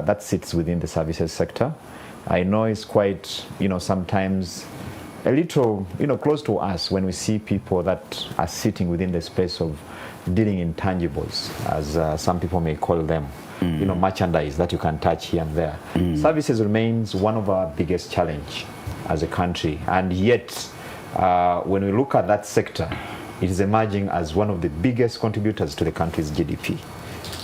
that sits within the services sector. I know it's quite, sometimes a little, close to us when we see people that are sitting within the space of dealing intangibles, as some people may call them, merchandise that you can touch here and there. Services remains one of our biggest challenge as a country, and yet when we look at that sector, it is emerging as one of the biggest contributors to the country's GDP.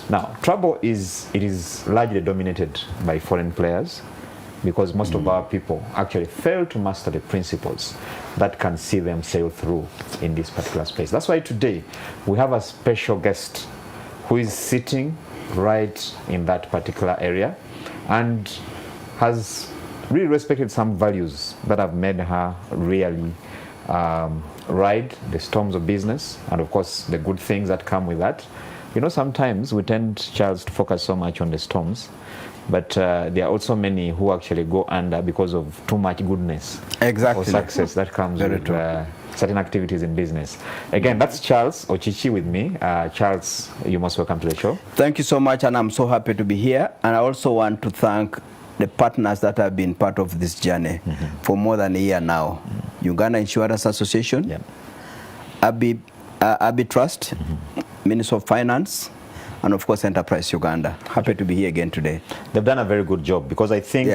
Now, trouble is it is largely dominated by foreign players, because most of our people actually fail to master the principles that can see them sail through in this particular space. That's why today we have a special guest who is sitting right in that particular area and has really respected some values that have made her really ride the storms of business, and of course the good things that come with that. Sometimes we tend, Charles, to focus so much on the storms, but there are also many who actually go under because of too much goodness or success that comes with certain activities in business. Again, that's Charles Ochichi with me. Charles, you're most welcome to the show. Thank you so much, and I'm so happy to be here. And I also want to thank the partners that have been part of this journey for more than a year now. Uganda Insurance Association, Abi Trust, Minister of Finance, and of course Enterprise Uganda. Happy to be here again today. They've done a very good job, because I think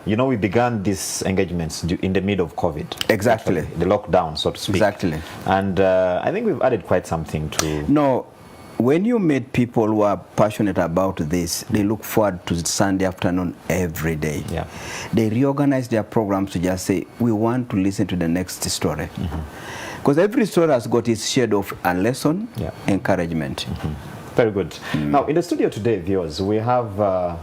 we began these engagements in the middle of COVID. Exactly. Actually, the lockdown, so to speak. Exactly. And I think we've added quite something to... No, when you meet people who are passionate about this, they look forward to Sunday afternoon every day. Yeah. They reorganize their programs to just say, we want to listen to the next story. Because every story has got its shade of a lesson, encouragement. Very good. Now, in the studio today, viewers, we have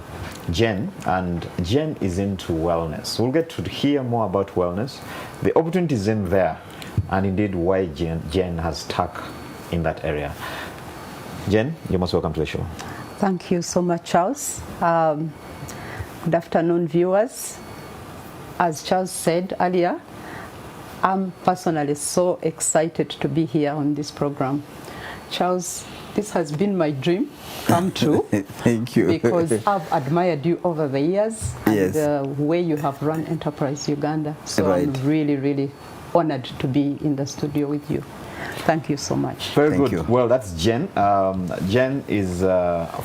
Jen, and Jen is into wellness. We'll get to hear more about wellness, the opportunities in there, and indeed why Jen has stuck in that area. Jen, you're most welcome to the show. Thank you so much, Charles. Good afternoon, viewers. As Charles said earlier, I'm personally so excited to be here on this program. Charles, this has been my dream come true. Thank you. Because I've admired you over the years and the way you have run Enterprise Uganda. So I'm really, really honored to be in the studio with you. Thank you so much. Very good. Well, that's Jen. Jen is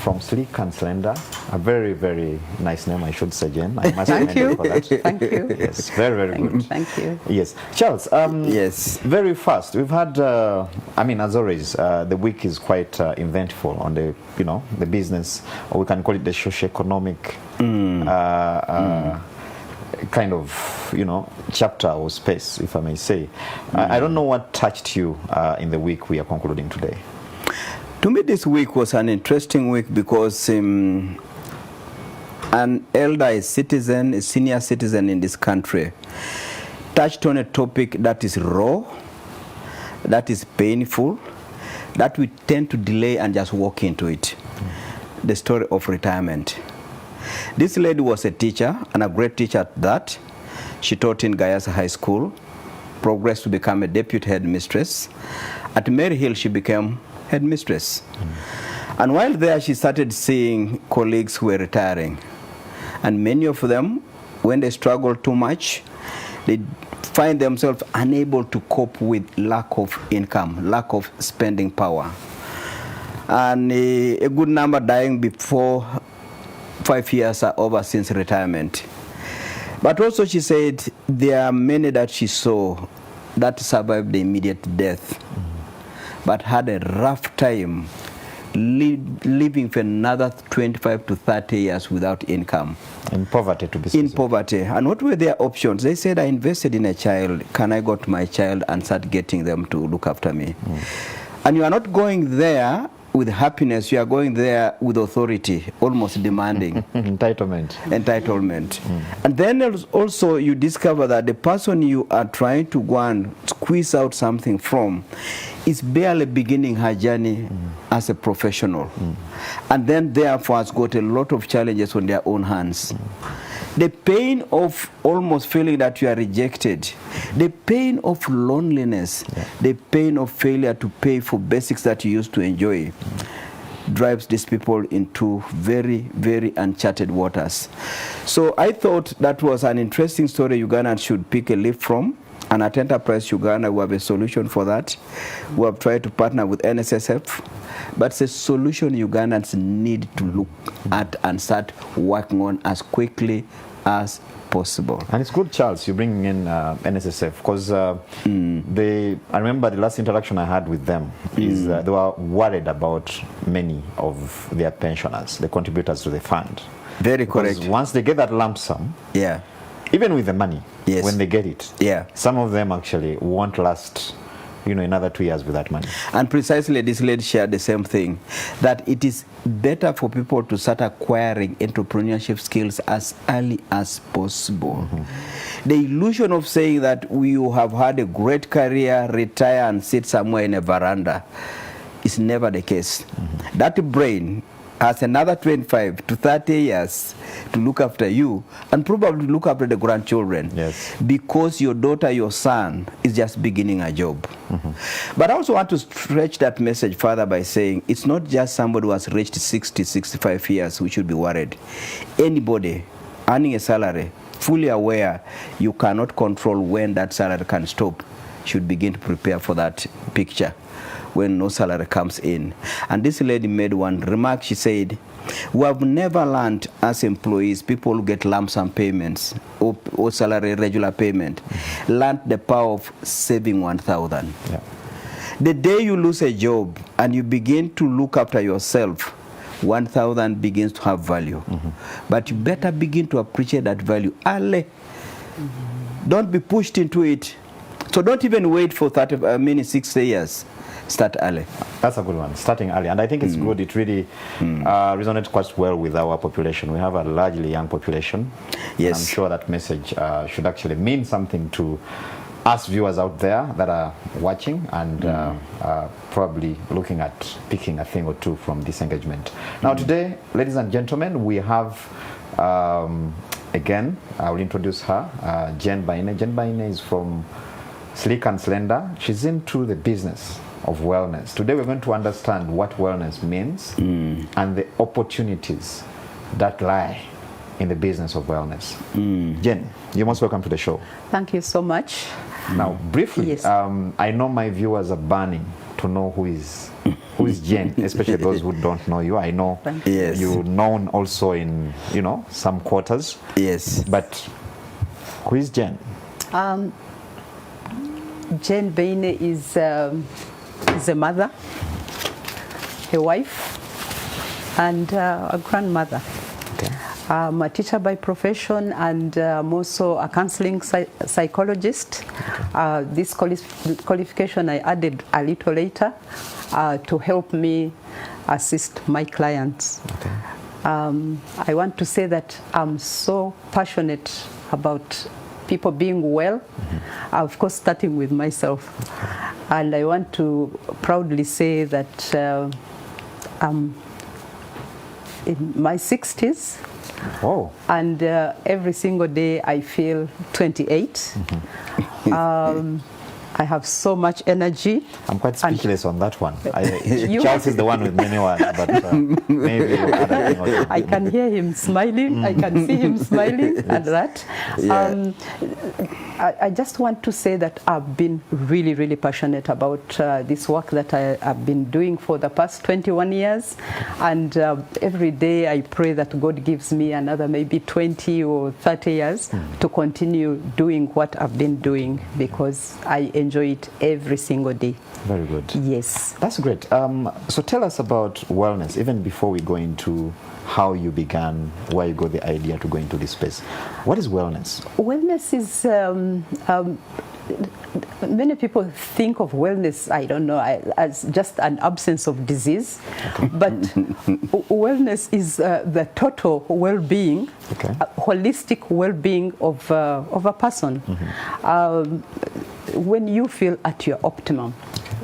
from Sleek and Slender. A very, very nice name, I should say, Jen. I must Thank you. For that. Thank you. Yes, very, very good. Thank you. Yes. Charles, yes. Very fast. We've had, as always, the week is quite eventful on the, the business, or we can call it the socio-economic kind of, chapter or space, if I may say. I don't know what touched you in the week we are concluding today. To me, this week was an interesting week because an elder, a citizen, a senior citizen in this country, touched on a topic that is raw, that is painful, that we tend to delay and just walk into it. The story of retirement. This lady was a teacher, and a great teacher at that. She taught in Gayasa High School, progressed to become a deputy headmistress. At Mary Hill, she became headmistress. And while there, she started seeing colleagues who were retiring. And many of them, when they struggle too much, they find themselves unable to cope with lack of income, lack of spending power. And a good number dying before 5 years are over since retirement. But also she said there are many that she saw that survived the immediate death, but had a rough time living for another 25 to 30 years without income. In poverty, to be specific. In poverty. And what were their options? They said, I invested in a child. Can I go to my child and start getting them to look after me? And you are not going there with happiness, you are going there with authority, almost demanding. Entitlement. And then also you discover that the person you are trying to go and squeeze out something from is barely beginning her journey as a professional. And then therefore has got a lot of challenges on their own hands. The pain of almost feeling that you are rejected, the pain of loneliness, the pain of failure to pay for basics that you used to enjoy. drives these people into very, very uncharted waters. So I thought that was an interesting story Uganda should pick a leaf from. And at Enterprise Uganda, we have a solution for that. We have tried to partner with NSSF, but it's a solution Ugandans need to look at and start working on as quickly as possible. And it's good, Charles, you're bringing in NSSF, because I remember the last interaction I had with them is they were worried about many of their pensioners, the contributors to the fund. Very Because correct. once they get that lump sum, Yeah. even with the money, Yes. when they get it, Yeah. some of them actually won't last, another 2 years with that money. And precisely this lady shared the same thing, that it is better for people to start acquiring entrepreneurship skills as early as possible. The illusion of saying that you have had a great career, retire and sit somewhere in a veranda is never the case. That brain has another 25 to 30 years to look after you and probably look after the grandchildren. Yes. Because your daughter, your son is just beginning a job. But I also want to stretch that message further by saying it's not just somebody who has reached 60, 65 years who should be worried. Anybody earning a salary, fully aware you cannot control when that salary can stop, should begin to prepare for that picture when no salary comes in. And this lady made one remark. She said, we have never learned as employees, people who get lump sum payments or salary regular payment, learned the power of saving 1,000. Yeah. The day you lose a job and you begin to look after yourself, 1,000 begins to have value. But you better begin to appreciate that value early. Don't be pushed into it. So don't even wait for 60 years. Start early. That's a good one, starting early. And I think it's good. It really resonates quite well with our population. We have a largely young population. Yes. I'm sure that message should actually mean something to us viewers out there that are watching and probably looking at picking a thing or two from this engagement. Now today, ladies and gentlemen, we have, again, I will introduce her, Jen Baine. Jen Baine is from Sleek and Slender. She's into the business of wellness. Today we're going to understand what wellness means and the opportunities that lie in the business of wellness. Jen, you're most welcome to the show. Thank you so much. Now, briefly, Yes. I know my viewers are burning to know who is Jen, especially those who don't know you. I know Yes. you're known also in, some quarters. Yes. But who is Jen? Jen Baine is a mother, a wife, and a grandmother. Okay. I'm a teacher by profession, and I'm also a counseling psychologist. This qualification I added a little later to help me assist my clients. Okay. I want to say that I'm so passionate about people being well, of course starting with myself. And I want to proudly say that I'm in my 60s. Whoa. And every single day I feel 28. I have so much energy. I'm quite speechless on that one. You- Charles is the one with many words, but maybe other thing or two. I can hear him smiling. I can see him smiling at that. Yeah. I just want to say that I've been really, really passionate about this work that I've been doing for the past 21 years. And every day I pray that God gives me another maybe 20 or 30 years to continue doing what I've been doing, because I enjoy it every single day. Very good. Yes. That's great. So tell us about wellness, even before we go into how you began, where you got the idea to go into this space. What is wellness? Wellness is, many people think of wellness, I don't know, as just an absence of disease. But wellness is the total well-being, holistic well-being of a person. When you feel at your optimum,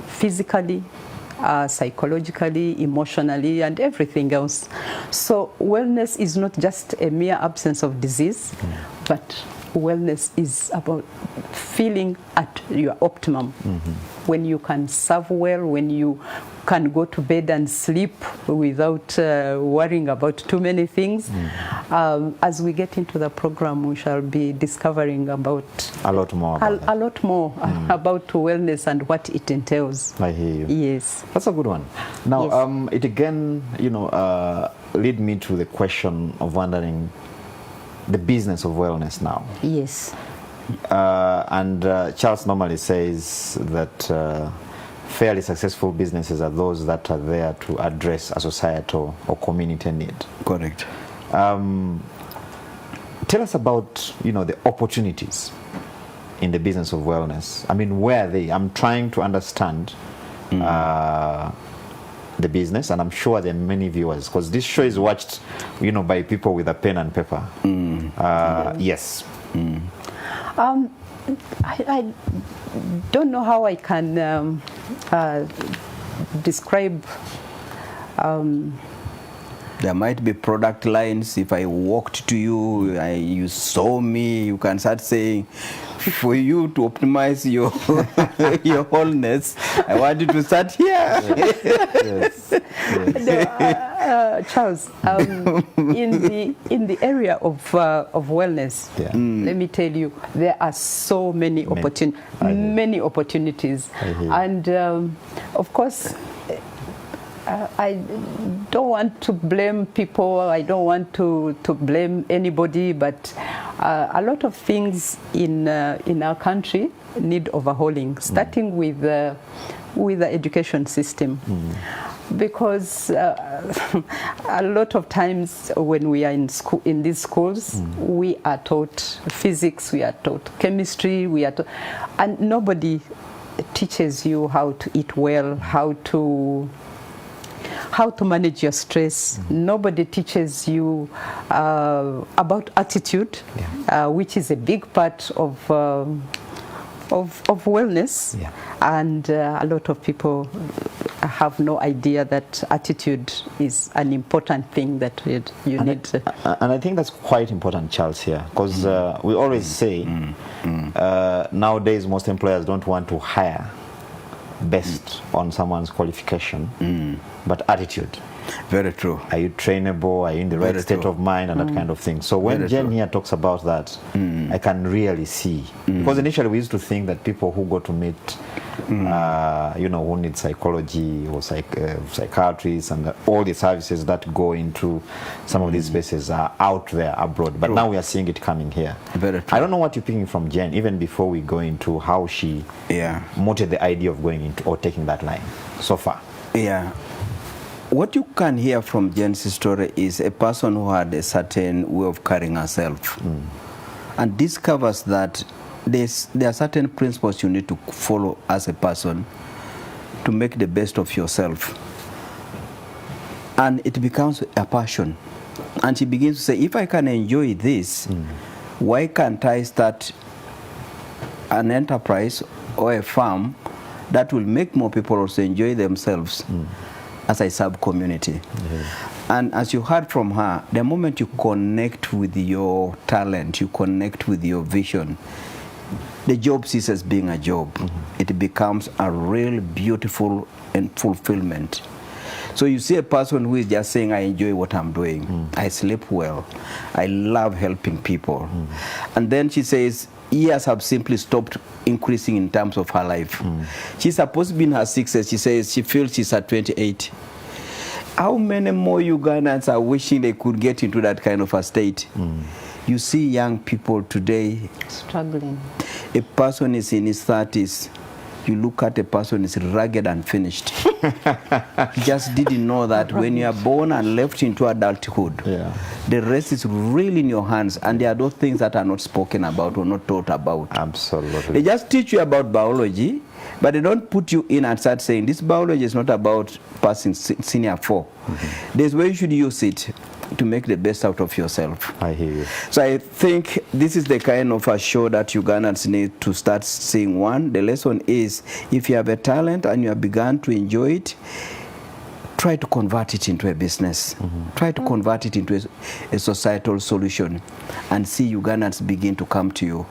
physically, psychologically, emotionally, and everything else. So wellness is not just a mere absence of disease, but wellness is about feeling at your optimum. When you can serve well, when you can go to bed and sleep without worrying about too many things. As we get into the program, we shall be discovering about A lot more. a lot more about wellness and what it entails. I hear you. Yes. That's a good one. Now, Yes. it again, lead me to the question of wondering the business of wellness now. Yes. And Charles normally says that fairly successful businesses are those that are there to address a societal or community need. Correct. Tell us about, the opportunities in the business of wellness. I mean, where are they? I'm trying to understand the business, and I'm sure there are many viewers, because this show is watched, by people with a pen and paper. Yes. I don't know how I can describe. There might be product lines. If I walked to you, you saw me, you can start saying, for you to optimize your your wholeness, I want you to start here. Yes. Charles, in the area of wellness, let me tell you, there are so many opportunities, and of course, I don't want to blame people. I don't want to blame anybody, but a lot of things in our country need overhauling, starting with the education system. Because a lot of times when we are in school, in these schools, we are taught physics, we are taught chemistry, and nobody teaches you how to eat well, how to manage your stress. Nobody teaches you about attitude, which is a big part of wellness. And a lot of people have no idea that attitude is an important thing that you need to. And I think that's quite important, Charles, here, because we always say nowadays most employers don't want to hire based on someone's qualification, but attitude. Very true. Are you trainable? Are you in the right state of mind, and that kind of thing? So when Jen here talks about that, I can really see. Because initially we used to think that people who go to meet, who need psychology or psychiatrists and all the services that go into some of these spaces are out there abroad. But now we are seeing it coming here. Very true. I don't know what you're picking from Jen, even before we go into how she motivated the idea of going into or taking that line so far. Yeah. What you can hear from Jen's story is a person who had a certain way of carrying herself and discovers that there are certain principles you need to follow as a person to make the best of yourself. And it becomes a passion. And she begins to say, if I can enjoy this, why can't I start an enterprise or a farm that will make more people also enjoy themselves as a sub-community? And as you heard from her, the moment you connect with your talent, you connect with your vision, the job ceases being a job. It becomes a real beautiful and fulfillment. So you see a person who is just saying, I enjoy what I'm doing. I sleep well. I love helping people. And then she says, years have simply stopped increasing in terms of her life. She's supposed to be in her 60s. She says she feels she's at 28. How many more Ugandans are wishing they could get into that kind of a state? You see young people today Struggling. A person is in his 30s. You look at a person is rugged and finished. Just didn't know that when you are born and left into adulthood, the rest is really in your hands, and there are those things that are not spoken about or not taught about. Absolutely. They just teach you about biology, but they don't put you in and start saying this biology is not about passing senior 4. There's where you should use it to make the best out of yourself. I hear you. So I think this is the kind of a show that Ugandans need to start seeing. One, the lesson is, if you have a talent and you have begun to enjoy it, try to convert it into a business. Try to convert it into a societal solution and see Ugandans begin to come to you.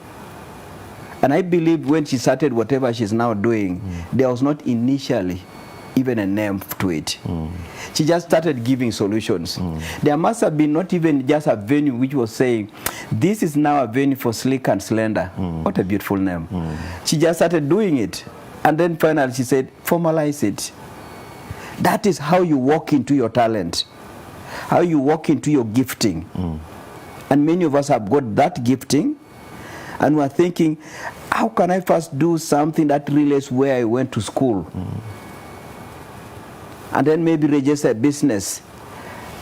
And I believe when she started whatever she's now doing, there was not initially even a name to it. She just started giving solutions. There must have been not even just a venue which was saying, this is now a venue for Slick and Slender. What a beautiful name. She just started doing it. And then finally she said, formalize it. That is how you walk into your talent, how you walk into your gifting. And many of us have got that gifting, and we're thinking, how can I first do something that relates where I went to school? And then maybe register a business.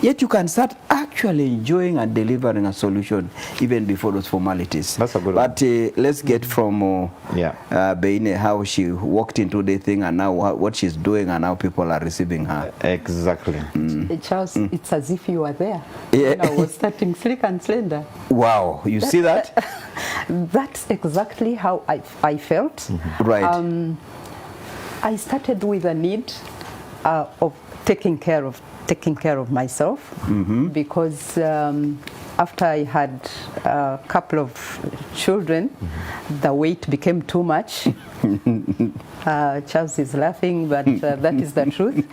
Yet you can start actually enjoying and delivering a solution even before those formalities. That's a good one. But let's get from Beine, how she walked into the thing and now what she's doing and how people are receiving her. Exactly. Charles, it's as if you were there Yeah. when I was starting Slick and Slender. Wow, you see that? That's exactly how I felt. Right. I started with a need of taking care of myself, because after I had a couple of children, the weight became too much. Charles is laughing, but that is the truth.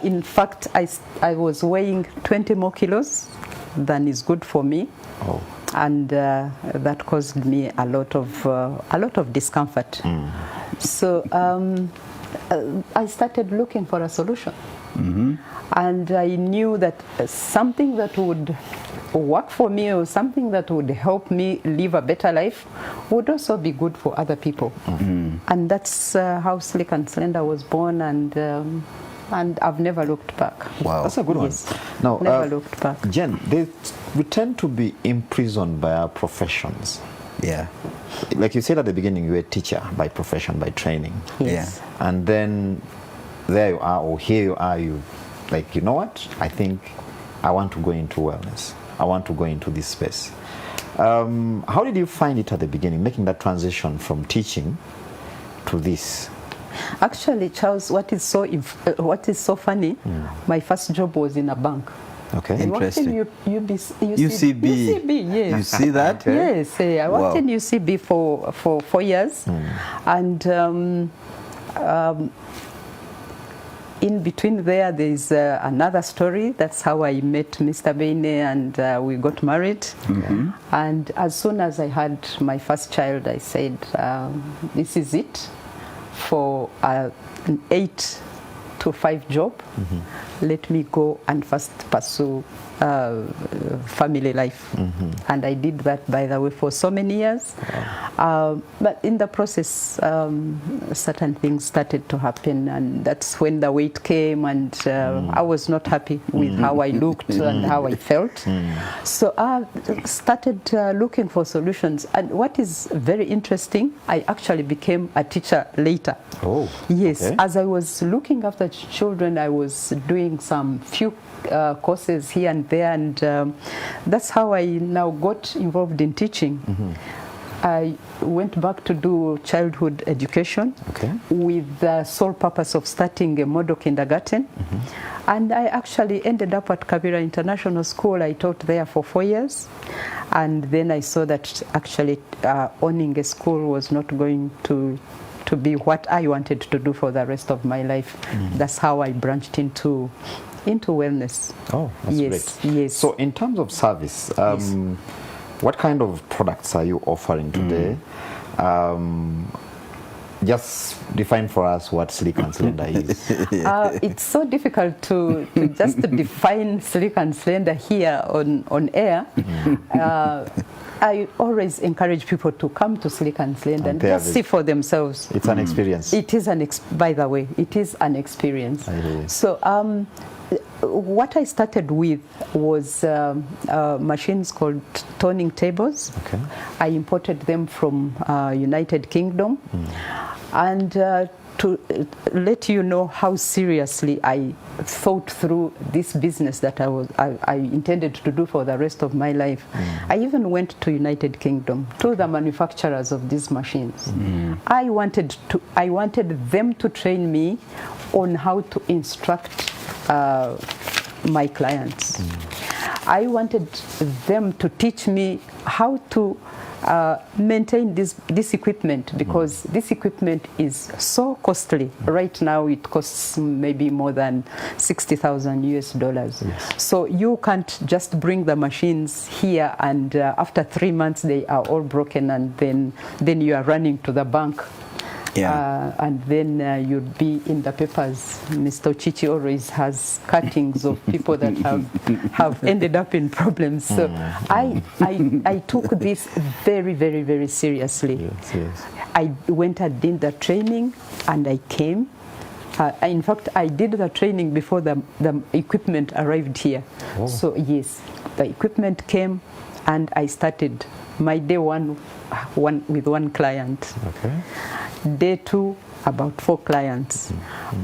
In fact, I was weighing 20 more kilos than is good for me. Oh. And that caused me a lot of discomfort. So I started looking for a solution. And I knew that something that would work for me or something that would help me live a better life would also be good for other people. And that's how Slick and Slender was born, and I've never looked back. Wow. That's a good one. Yes. Now, Never looked back. Jen, we tend to be imprisoned by our professions. Yeah. Like you said at the beginning, you're a teacher by profession, by training. Yes. And then there you are, or here you are, you like, you know what? I think I want to go into wellness. I want to go into this space. How did you find it at the beginning, making that transition from teaching to this? Actually, Charles, what is so funny, my first job was in a bank. Okay. I worked in UCB. UCB, yes. You see that? Yes, I worked in UCB for 4 years, and in between there's another story. That's how I met Mr. Beine, and we got married. And as soon as I had my first child, I said, this is it for an 8 to 5 job. Let me go and first pursue family life. And I did that, by the way, for so many years. But in the process, certain things started to happen, and that's when the weight came, and I was not happy with how I looked and how I felt. So I started looking for solutions. And what is very interesting, I actually became a teacher later. Oh, yes. okay. As I was looking after children, I was doing some few courses here and there, and that's how I now got involved in teaching. I went back to do childhood education with the sole purpose of starting a model kindergarten. And I actually ended up at Kabira International School. I taught there for 4 years. And then I saw that actually owning a school was not going to be what I wanted to do for the rest of my life. That's how I branched into wellness. Oh, that's great. Yes. So in terms of service, what kind of products are you offering today? Just define for us what Slick and Slender is. It's so difficult to just define Slick and Slender here on air. I always encourage people to come to Slick and Slender and just see for themselves. It's an experience. It is by the way, it is an experience. So what I started with was machines called toning tables. I imported them from United Kingdom. And to let you know how seriously I thought through this business that I intended to do for the rest of my life, I even went to United Kingdom, to the manufacturers of these machines. I wanted them to train me on how to instruct my clients. I wanted them to teach me how to maintain this equipment, because this equipment is so costly. Right now it costs maybe more than $60,000 US. Yes. So you can't just bring the machines here and after 3 months they are all broken, and then you are running to the bank. Yeah. And then you'd be in the papers. Mr. Ochichi always has cuttings of people that have ended up in problems. So I took this very, very, very seriously. Yes, yes. I went and did the training, and I came. In fact, I did the training before the equipment arrived here. Oh. So yes, the equipment came, and I started my day one with one client. Okay. Day 2, about 4 clients.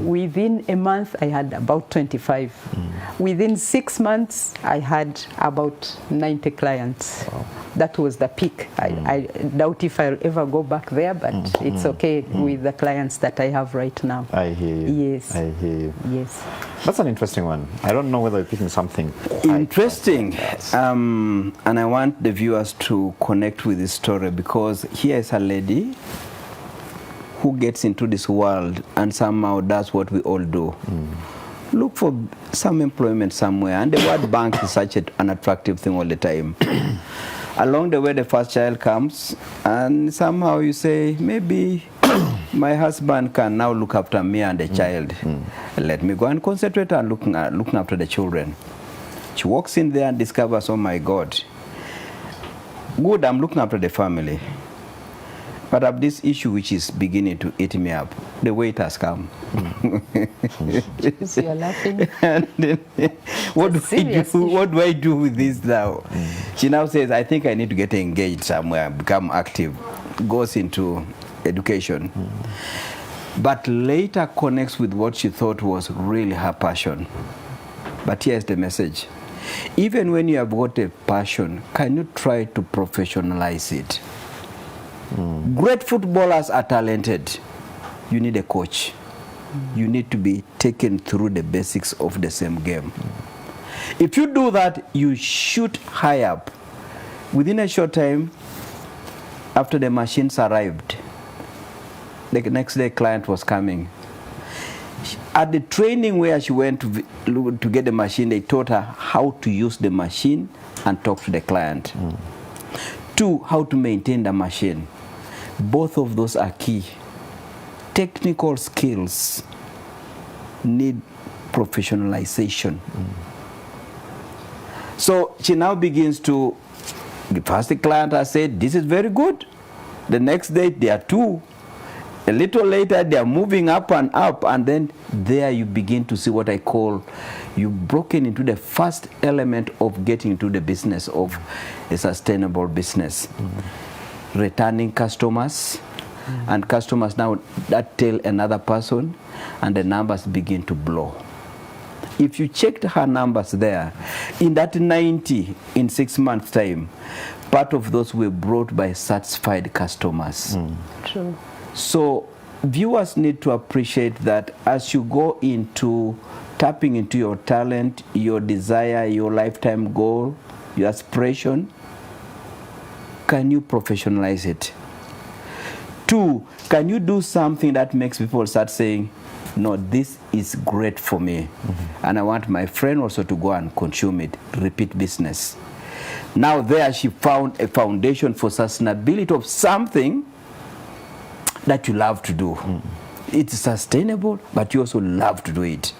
Within a month, I had about 25. Within 6 months, I had about 90 clients. Wow. That was the peak. I doubt if I'll ever go back there, but it's okay with the clients that I have right now. I hear you. Yes. I hear you. Yes. That's an interesting one. I don't know whether you're picking something quite Interesting. Yes. And I want the viewers to connect with this story, because here is a lady who gets into this world and somehow does what we all do. Look for some employment somewhere, and the word bank is such an attractive thing all the time. Along the way, the first child comes, and somehow you say, maybe my husband can now look after me and the child. Let me go and concentrate on looking after the children. She walks in there and discovers, oh my God, good, I'm looking after the family, but I have this issue which is beginning to eat me up. The weight has come. So you're laughing. And then, what do I do with this now? She now says, I think I need to get engaged somewhere, become active, goes into education. But later connects with what she thought was really her passion. But here's the message. Even when you have got a passion, can you try to professionalize it? Great footballers are talented. You need a coach. You need to be taken through the basics of the same game. If you do that, you shoot high up. Within a short time, after the machines arrived, the next day client was coming. At the training where she went to get the machine, they taught her how to use the machine and talk to the client. 2, how to maintain the machine. Both of those are key. Technical skills need professionalization. So she now begins to, the first client has said, this is very good. The next day there are 2. A little later they are moving up, and then there you begin to see what I call, you've broken into the first element of getting into the business of a sustainable business. Returning customers, and customers now that tell another person, and the numbers begin to blow. If you checked her numbers there, in that 90 in 6 months' time, part of those were brought by satisfied customers. True. So viewers need to appreciate that as you go into tapping into your talent, your desire, your lifetime goal, your aspiration, can you professionalize it? 2, can you do something that makes people start saying, no, this is great for me, and I want my friend also to go and consume it. Repeat business. Now there she found a foundation for sustainability of something that you love to do. It's sustainable, but you also love to do it.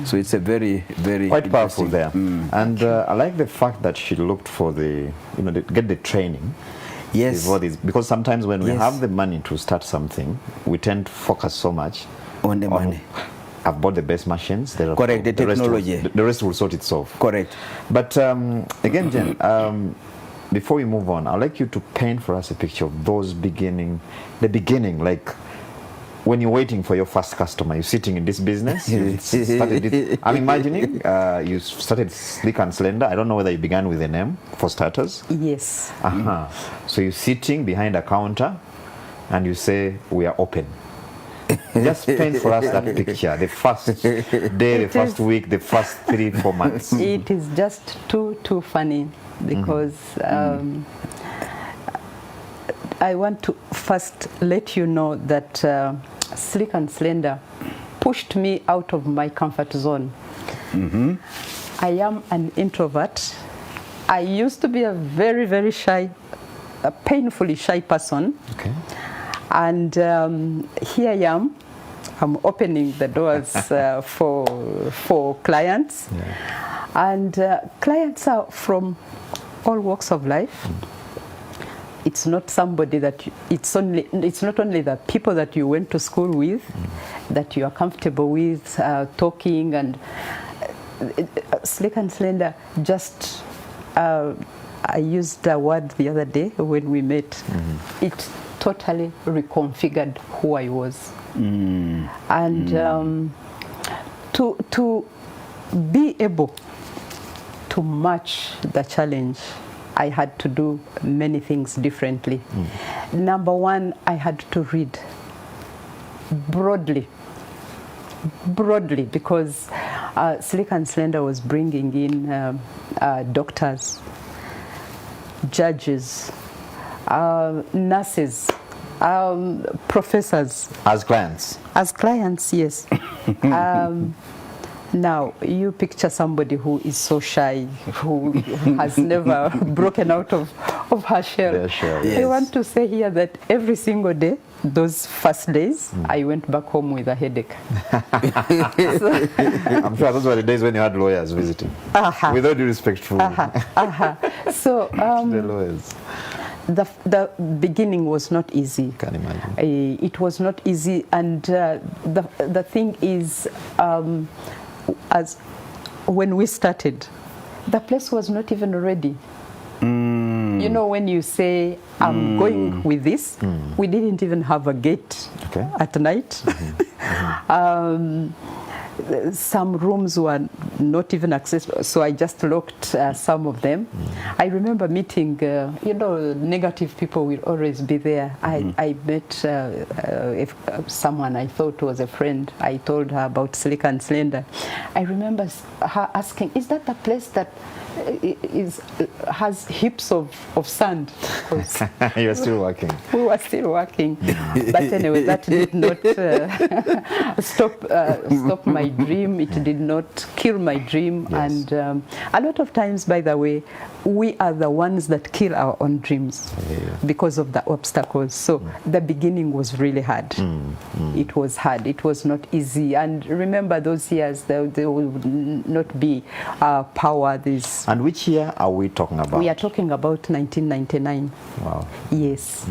So it's a very, very quite powerful interesting. there. And I like the fact that she looked for get the training. Yes. Before this, because sometimes when we Yes. have the money to start something, we tend to focus so much On the money. I've bought the best machines. Correct, the technology. The rest will sort itself. Correct. But again, Jen, before we move on, I'd like you to paint for us a picture of the beginning, like when you're waiting for your first customer, you're sitting in this business. You started it, I'm imagining you started Sleek and Slender. I don't know whether you began with a name for starters. Yes. So you're sitting behind a counter and you say, we are open. Just paint for us that picture. The first day, the first week, the first 3-4 months. It is just too funny because I want to first let you know that Slick and Slender pushed me out of my comfort zone. I am an introvert. I used to be a very, very shy, a painfully shy person. Okay. And here I am. I'm opening the doors for clients. Yeah. And clients are from all walks of life. It's not somebody that it's not only the people that you went to school with, that you are comfortable with talking, and Slick and Slender just I used a word the other day when we met. It totally reconfigured who I was, and to be able to match the challenge, I had to do many things differently. Number one, I had to read broadly, because Slick and Slender was bringing in doctors, judges, nurses, professors. As clients? As clients, yes. Now, you picture somebody who is so shy, who has never broken out of her shell. Their shell. Yes. I want to say here that every single day, those first days, I went back home with a headache. I'm sure those were the days when you had lawyers visiting. With all due respect to So the lawyers. the beginning was not easy. Can imagine. It was not easy, and the thing is, as when we started, the place was not even ready. You know, when you say, I'm going with this, we didn't even have a gate at night. Some rooms were not even accessible, so I just locked some of them. I remember meeting, negative people will always be there. I met someone I thought was a friend. I told her about Slick and Slender. I remember her asking, is that the place that has heaps of sand? You're still working. We were still working. But anyway, that did not stop my dream. It did not kill my dream. Yes. And a lot of times, by the way, we are the ones that kill our own dreams because of the obstacles. So the beginning was really hard. It was hard. It was not easy. And remember those years, there will not be power. And which year are we talking about? We are talking about 1999. Wow. Yes.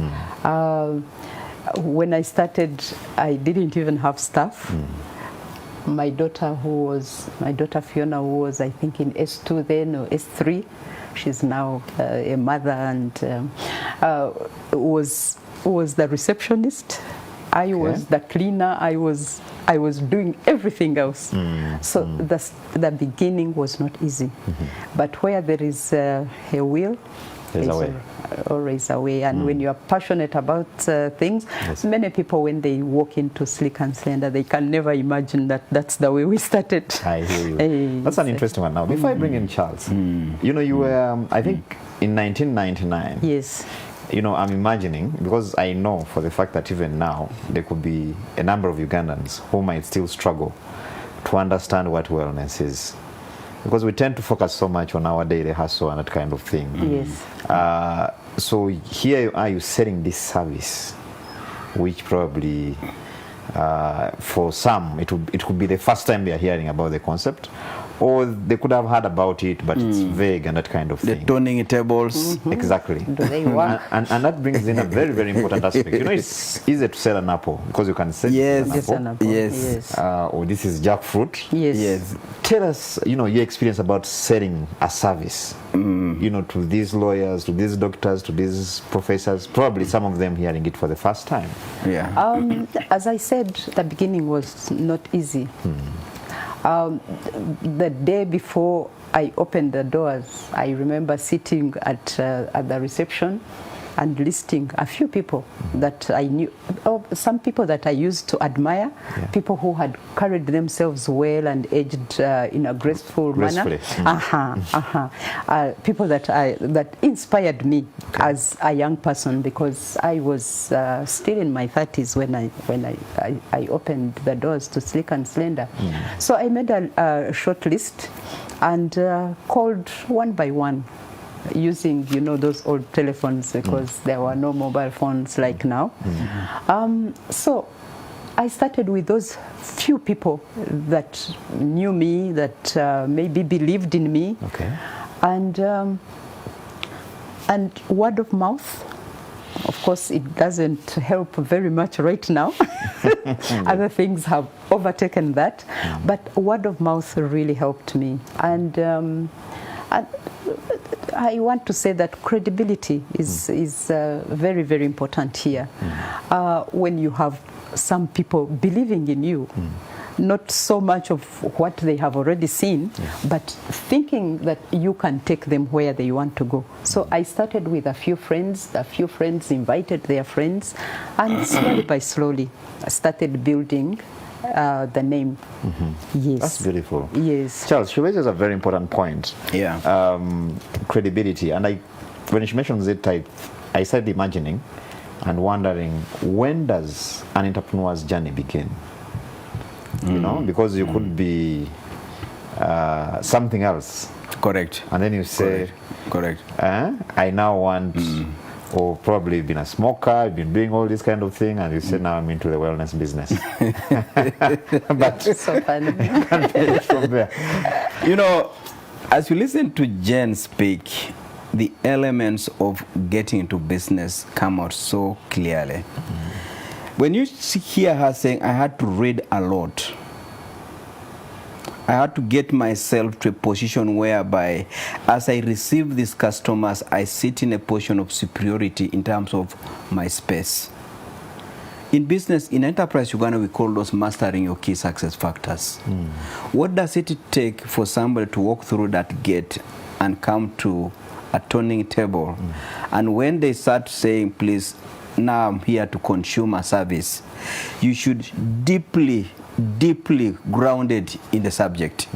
When I started, I didn't even have staff. My daughter Fiona, who was, I think, in S2 then, or S3, she's now a mother, and was the receptionist. I was the cleaner. I was doing everything else. So the beginning was not easy. But where there is a will, there's a way. Always a way. And when you are passionate about things, many people, when they walk into Slick and Slender, they can never imagine that that's the way we started. I hear you. That's an interesting one. Now, before I bring in Charles, you were, I think, in 1999. Yes. I'm imagining, because I know for the fact that even now there could be a number of Ugandans who might still struggle to understand what wellness is, because we tend to focus so much on our daily hustle and that kind of thing. Yes. So here you are, you setting this service, which probably for some it could be the first time they are hearing about the concept, or they could have heard about it, but it's vague and that kind of thing. The toning tables. Exactly. Do they work? And that brings in a very, very important aspect. It's easy to sell an apple, because you can say Yes. an apple. Yes. Or this is jackfruit. Yes. Tell us, your experience about selling a service, to these lawyers, to these doctors, to these professors, probably some of them hearing it for the first time. Yeah. As I said, the beginning was not easy. The day before I opened the doors, I remember sitting at the reception, and listing a few people that I knew, some people that I used to admire, people who had carried themselves well and aged in a graceful manner. People that inspired me as a young person, because I was still in my 30s when I opened the doors to Sleek and Slender. So I made a short list and called one by one, using those old telephones, because there were no mobile phones like now. So I started with those few people that knew me, that maybe believed in me, and word of mouth. Of course, it doesn't help very much right now. Other things have overtaken that, but word of mouth really helped me. And I want to say that credibility is very, very important here. When you have some people believing in you, not so much of what they have already seen, but thinking that you can take them where they want to go. So I started with a few friends invited their friends, and slowly by slowly I started building the name. Yes. That's beautiful. Yes. Charles, she raises a very important point. Credibility. And when she mentions it, I started imagining and wondering, when does an entrepreneur's journey begin? Because you could be something else. Correct. And then you say, correct. I now want, or probably you've been a smoker, you've been doing all this kind of thing, and you say, now I'm into the wellness business. But so funny. You can take it from there. As you listen to Jen speak, the elements of getting into business come out so clearly. When you hear her saying, I had to read a lot, I had to get myself to a position whereby as I receive these customers, I sit in a position of superiority in terms of my space. In business, in Enterprise Uganda, we call those mastering your key success factors. What does it take for somebody to walk through that gate and come to a turning table? And when they start saying, please, now I'm here to consume a service, you should deeply grounded in the subject.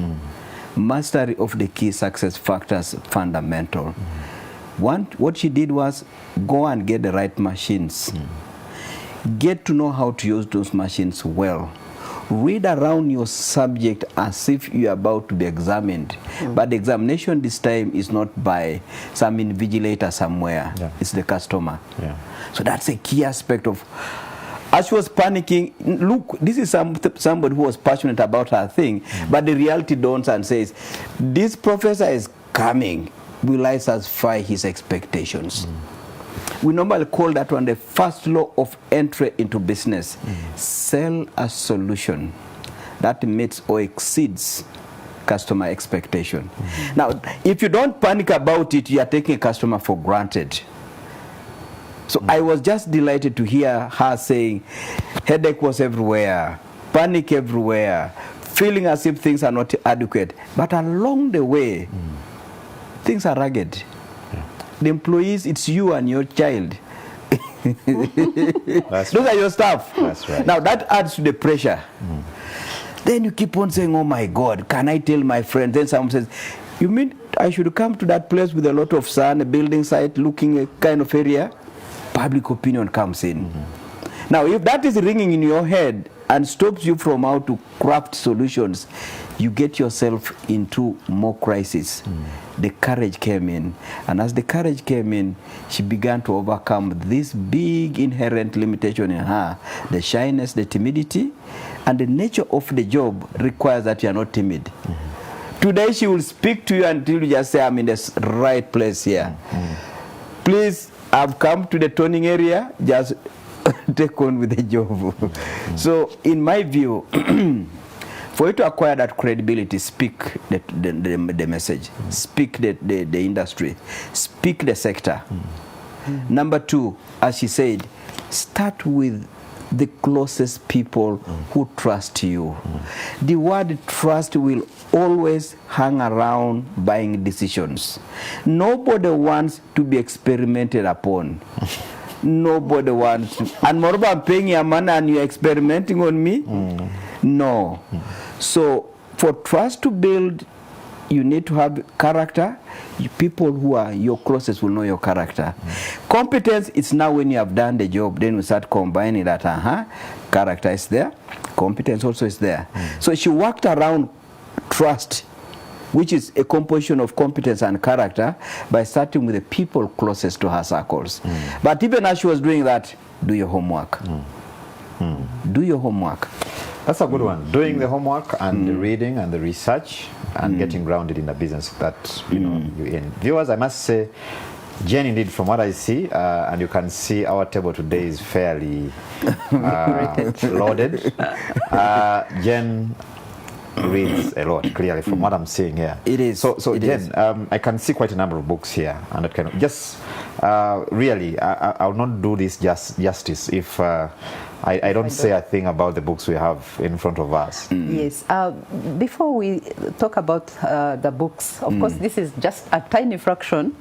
Mastery of the key success factors, fundamental. What she did was go and get the right machines. Get to know how to use those machines well. Read around your subject as if you're about to be examined. But the examination this time is not by some invigilator somewhere. It's the customer. So that's a key aspect of. As she was panicking, look, this is somebody who was passionate about her thing, but the reality dawns and says, this professor is coming. Will I satisfy his expectations? We normally call that one the first law of entry into business. Sell a solution that meets or exceeds customer expectation. Now, if you don't panic about it, you are taking a customer for granted. So I was just delighted to hear her saying, headache was everywhere, panic everywhere, feeling as if things are not adequate. But along the way, things are rugged. The employees, it's you and your child. Those are your staff. That's right. Now that adds to the pressure. Then you keep on saying, oh my God, can I tell my friend? Then someone says, you mean I should come to that place with a lot of sun, a building site looking a kind of area? Public opinion comes in. Now, if that is ringing in your head and stops you from how to craft solutions, you get yourself into more crisis. The courage came in. And as the courage came in, she began to overcome this big inherent limitation in her. The shyness, the timidity, and the nature of the job requires that you are not timid. Today she will speak to you until you just say, I'm in the right place here. Please, I've come to the turning area, just take on with the job. So in my view, for you to acquire that credibility, speak the message, speak the industry, speak the sector. Number two, as she said, start with the closest people who trust you. The word trust will always hang around buying decisions. Nobody wants to be experimented upon. Nobody wants to. And moreover, I'm paying your money and you're experimenting on me? No. So for trust to build, you need to have character. People who are your closest will know your character. Competence is now when you have done the job, then we start combining that. Character is there, competence also is there. So she worked around trust, which is a composition of competence and character, by starting with the people closest to her circles. But even as she was doing that, do your homework. Do your homework. That's a good one. Doing the homework and the reading and the research and getting grounded in the business that you're in. Viewers, I must say, Jen, indeed, from what I see, and you can see our table today is fairly loaded. Jen reads a lot, clearly, from what I'm seeing here. It is. So it Jen, is. I can see quite a number of books here, and that kind of just really, I'll not do this justice if I don't say a thing about the books we have in front of us. Yes. Before we talk about the books, of course, this is just a tiny fraction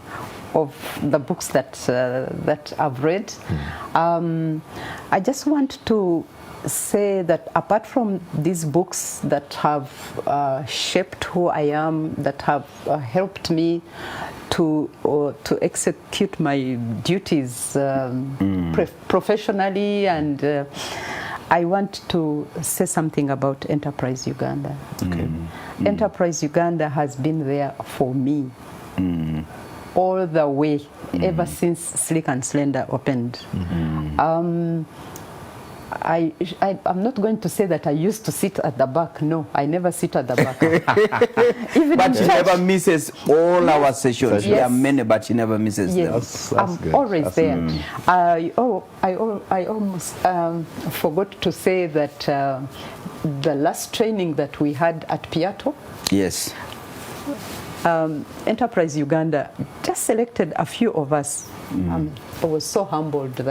of the books that I've read. I just want to say that apart from these books that have shaped who I am, that have helped me to execute my duties professionally, and I want to say something about Enterprise Uganda. Okay. Enterprise Uganda has been there for me all the way, ever since Slick and Slender opened. I'm not going to say that I used to sit at the back. No, I never sit at the back. Even But she in church, never misses all our sessions. There are Yes. many, but she never misses them. yes, That's I'm good. always That's there. I almost forgot to say that the last training that we had at Piato, Yes. Enterprise Uganda just selected a few of us. I was so humbled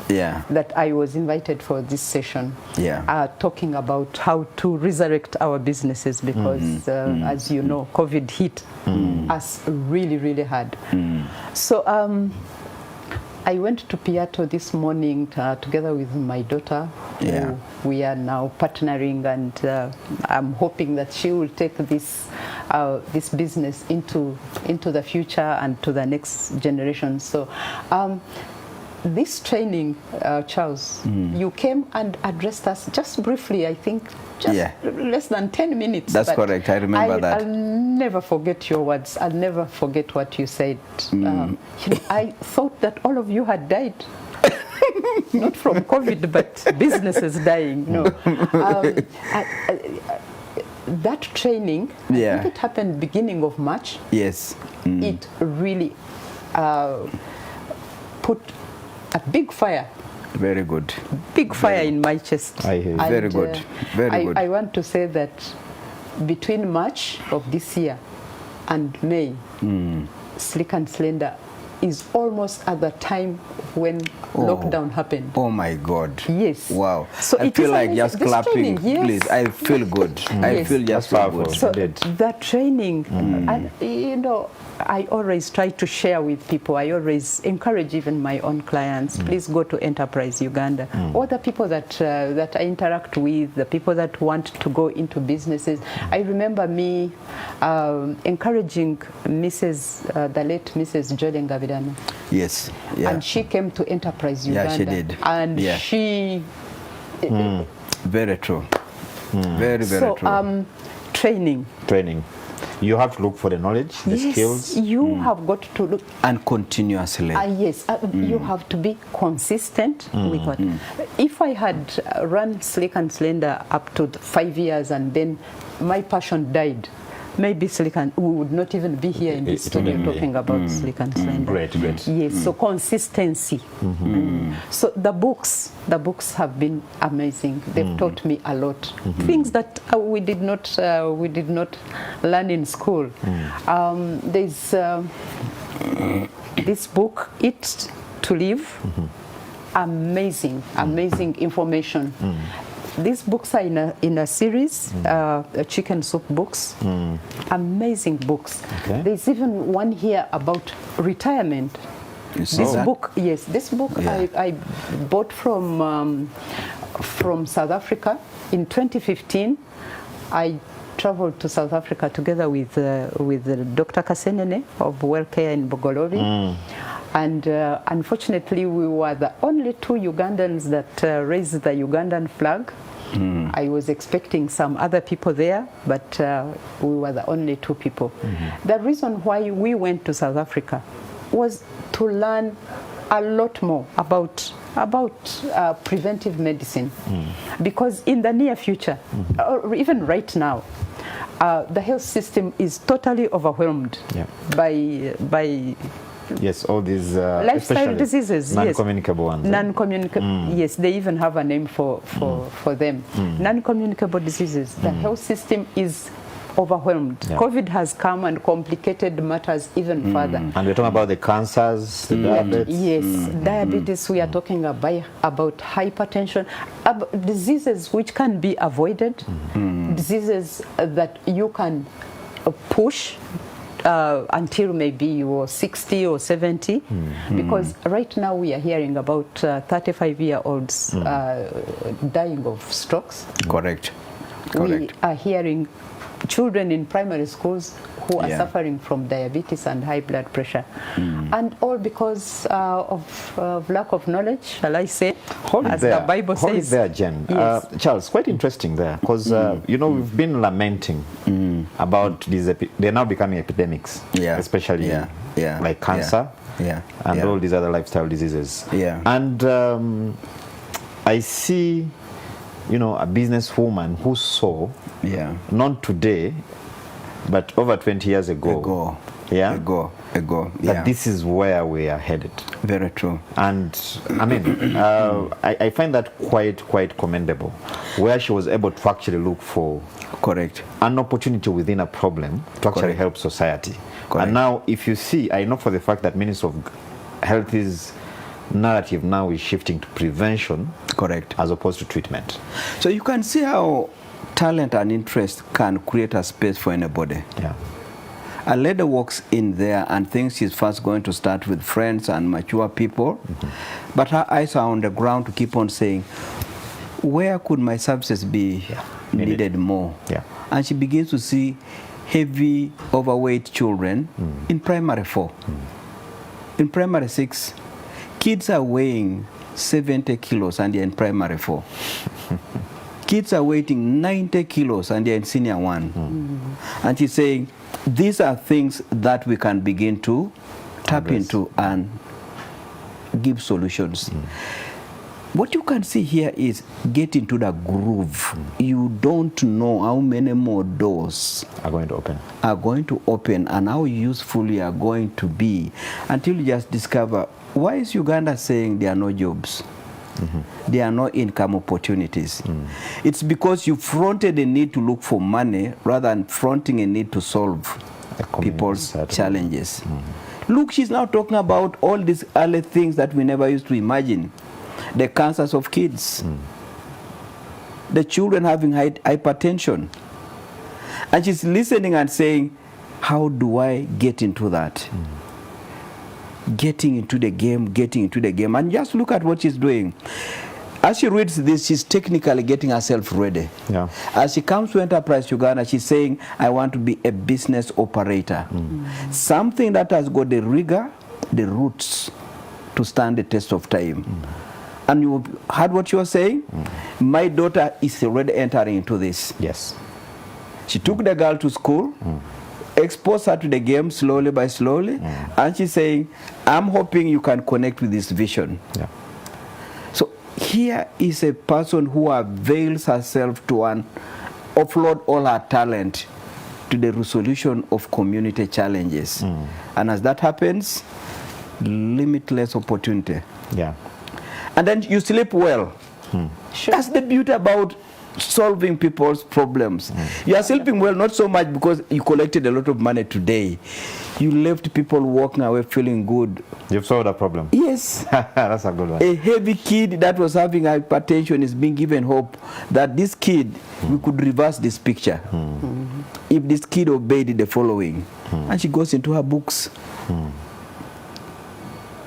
Yeah. that I was invited for this session, Yeah. talking about how to resurrect our businesses, because as you know, COVID hit us really, really hard. So I went to Piato this morning together with my daughter. Yeah. Who we are now partnering, and I'm hoping that she will take this business into the future and to the next generation. So this training, Charles, you came and addressed us just briefly, I think, just less than 10 minutes. That's but correct. I remember that. I'll never forget your words. I'll never forget what you said. I thought that all of you had died. Not from COVID, but businesses dying. No. That training, I think it happened beginning of March. Yes. It really put a big fire. Very good. Big fire in my chest. I hear you. Very good. Very good. I want to say that between March of this year and May, Slick and Slender is almost at the time when lockdown happened. Oh my God. Yes. Wow. So I it feel is like amazing. just This clapping, training, yes. please. I feel good. I Yes. feel just so powerful. good. So Indeed. that training, and you know, I always try to share with people. I always encourage even my own clients. Please go to Enterprise Uganda. All the people that I interact with, the people that want to go into businesses. I remember me encouraging the late Mrs. Jordan Gavidano. Yes. Yeah. And she came to Enterprise Uganda. Yeah, she did. And Yeah. she. Very true. Very, very So true. Training. You have to look for the knowledge, the skills. You have got to look. And continuously. Yes, you have to be consistent with what. If I had run Slick and Slender up to 5 years and then my passion died, maybe Slick and we would not even be here in this studio talking about Slick and Slender. Great. Yes, so consistency. So the books have been amazing. They've taught me a lot. Things that we did not learn in school. There's this book, Eat to Live. amazing information. These books are in a series, Chicken Soup books. Amazing books. Okay. There's even one here about retirement. This book, yes, this book I bought from South Africa in 2015. I traveled to South Africa together with Dr. Kasenene of WellCare in Bogolovi. And unfortunately, we were the only 2 Ugandans that raised the Ugandan flag. I was expecting some other people there, but we were the only 2 people. The reason why we went to South Africa was to learn a lot more about preventive medicine, because in the near future, or even right now, the health system is totally overwhelmed by yes, all these lifestyle diseases, non-communicable ones. Non-communicable, yes, they even have a name for them. Non-communicable diseases. The health system is overwhelmed. COVID has come and complicated matters even further. And we're talking about the cancers, the diabetes. Yes, diabetes. We are talking about hypertension, about diseases which can be avoided, diseases that you can push until maybe you're 60 or 70, because right now we are hearing about 35-year-olds dying of strokes. Correct. We are hearing children in primary schools who are suffering from diabetes and high blood pressure, and all because of lack of knowledge, shall I say, as the Bible says. Hold it there, Jen. Yes. Charles, quite interesting there, because you know, we've been lamenting about these. They're now becoming epidemics, especially like cancer and all these other lifestyle diseases. And I see, you know, a businesswoman who saw, not today, but over 20 years ago, that this is where we are headed. Very true. And I mean, I find that quite commendable, where she was able to actually look for an opportunity within a problem to actually help society. And now, if you see, I know for the fact that Ministry of Health's narrative now is shifting to prevention, as opposed to treatment. So you can see how talent and interest can create a space for anybody. A lady walks in there and thinks she's first going to start with friends and mature people, but her eyes are on the ground to keep on saying, where could my services be needed more? And she begins to see heavy, overweight children in primary 4. In primary 6, kids are weighing 70 kilos and they're in primary 4. Kids are weighing 90 kilos and they're in senior 1. And she's saying, these are things that we can begin to tap into and give solutions. What you can see here is get into the groove. You don't know how many more doors are going to open and how useful you are going to be until you just discover, why is Uganda saying there are no jobs? There are no income opportunities. It's because you fronted a need to look for money rather than fronting a need to solve people's challenges. Look, she's now talking about all these other things that we never used to imagine. The cancers of kids, the children having hypertension. And she's listening and saying, how do I get into that? Getting into the game. And just look at what she's doing. As she reads this, she's technically getting herself ready. As she comes to Enterprise Uganda, she's saying, I want to be a business operator. Something that has got the rigor, the roots to stand the test of time. And you heard what you were saying? My daughter is already entering into this. She took the girl to school, exposed her to the game slowly by slowly, and she's saying, I'm hoping you can connect with this vision. So here is a person who avails herself to offload all her talent to the resolution of community challenges. And as that happens, limitless opportunity. And then you sleep well. That's the beauty about solving people's problems. You are sleeping well, not so much because you collected a lot of money today. You left people walking away feeling good. You've solved a problem. Yes. That's a good one. A heavy kid that was having hypertension is being given hope that this kid, we could reverse this picture. If this kid obeyed the following. And she goes into her books.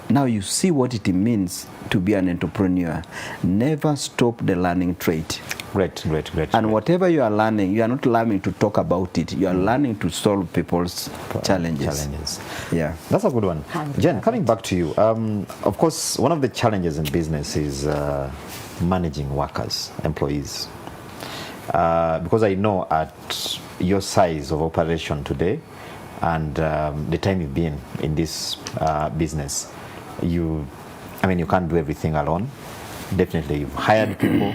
Now you see what it means to be an entrepreneur. Never stop the learning trait. Great. And whatever you are learning, you are not learning to talk about it. You are learning to solve people's challenges. Yeah. That's a good one. Jen, coming back to you, of course, one of the challenges in business is managing workers, employees. Because I know at your size of operation today and the time you've been in this business, you can't do everything alone. Definitely, you've hired people,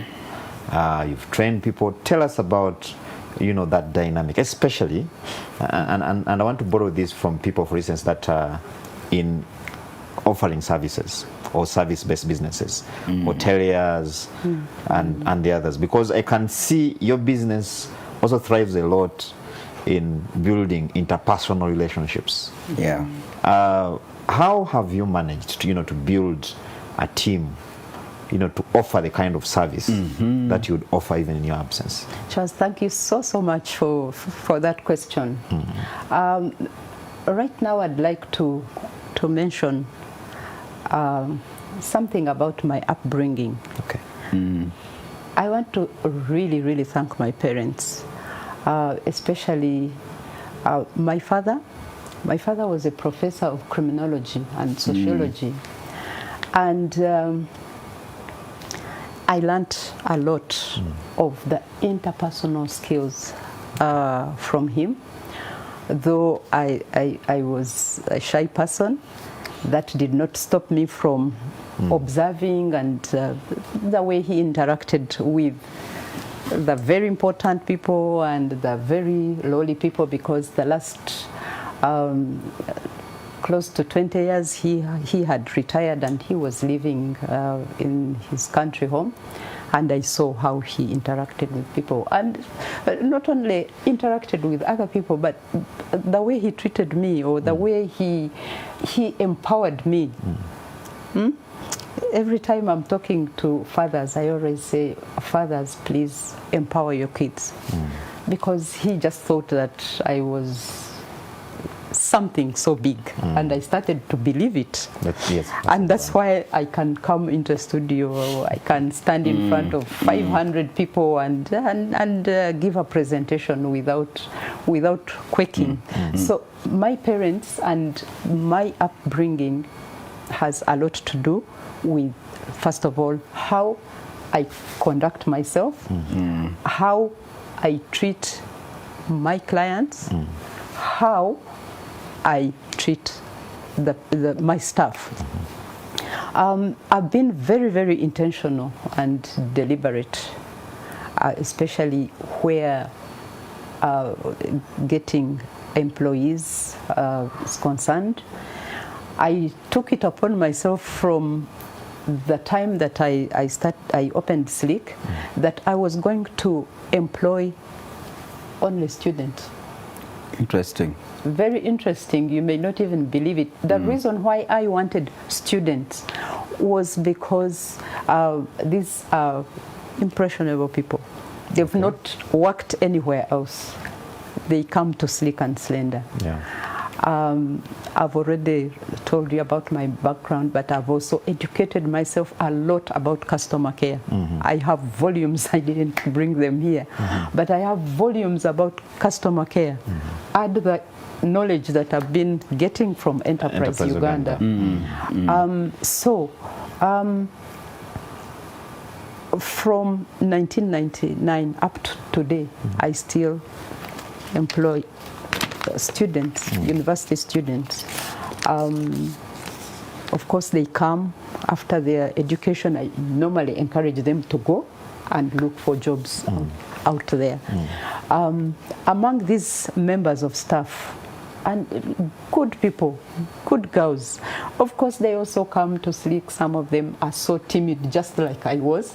you've trained people. Tell us about, that dynamic, especially, and I want to borrow this from people, for instance, that are in offering services or service-based businesses, hoteliers, and the others, because I can see your business also thrives a lot in building interpersonal relationships. Yeah. How have you managed to, to build a team, to offer the kind of service that you would offer even in your absence? Charles, thank you so much for that question. Right now, I'd like to mention something about my upbringing. Okay. I want to really thank my parents, especially my father. My father was a professor of criminology and sociology, and I learned a lot of the interpersonal skills from him. Though I was a shy person, that did not stop me from observing and the way he interacted with the very important people and the very lowly people, because the last close to 20 years he had retired and he was living in his country home, and I saw how he interacted with people, and not only interacted with other people, but the way he treated me, or the way he empowered me. Every time I'm talking to fathers, I always say, fathers, please empower your kids, because he just thought that I was something so big, and I started to believe it. And that's why I can come into a studio, I can stand in front of 500 people and give a presentation without quaking. So my parents and my upbringing has a lot to do with, first of all, how I conduct myself, how I treat my clients, how I treat my staff. I've been very intentional and deliberate, especially where getting employees is concerned. I took it upon myself from the time that I opened Slick, that I was going to employ only students. Interesting. Very interesting. You may not even believe it. The reason why I wanted students was because these are impressionable people. They've not worked anywhere else. They come to Slick and Slender. I've already told you about my background, but I've also educated myself a lot about customer care. I have volumes, I didn't bring them here, but I have volumes about customer care. Add the knowledge that I've been getting from Enterprise Uganda. From 1999 up to today, I still employ students, university students. Of course, they come after their education. I normally encourage them to go and look for jobs out there. Among these members of staff, and good people, good girls. Of course, they also come to Sleek. Some of them are so timid, just like I was.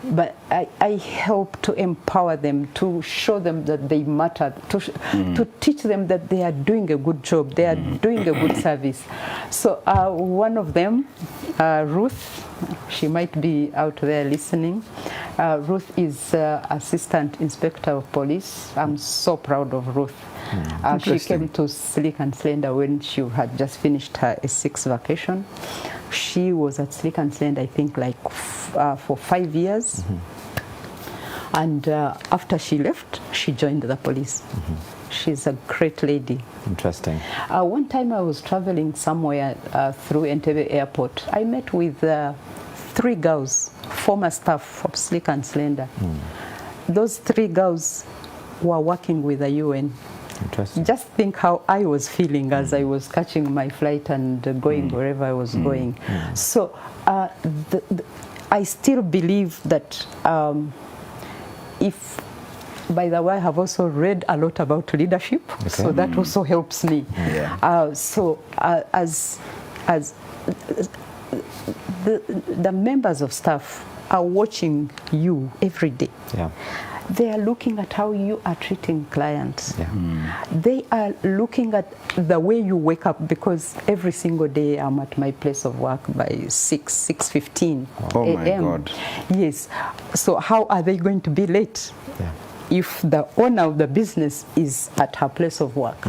But I help to empower them, to show them that they matter, to teach them that they are doing a good job, they are doing a good service. So one of them, Ruth, she might be out there listening. Ruth is Assistant Inspector of Police. I'm so proud of Ruth. She came to Sleek and Slender when she had just finished her S6 vacation. She was at Sleek and Slender, I think, like for 5 years. And after she left, she joined the police. She's a great lady. Interesting. One time I was traveling somewhere through Entebbe Airport. I met with 3 girls, former staff of Sleek and Slender. Those 3 girls were working with the UN. Interesting. Just think how I was feeling as I was catching my flight and going wherever I was going. So I still believe that if, by the way, I have also read a lot about leadership, so that also helps me. As the members of staff are watching you every day. They are looking at how you are treating clients. They are looking at the way you wake up, because every single day I'm at my place of work by 6:15 a.m. Oh my God. Yes. So how are they going to be late? If the owner of the business is at her place of work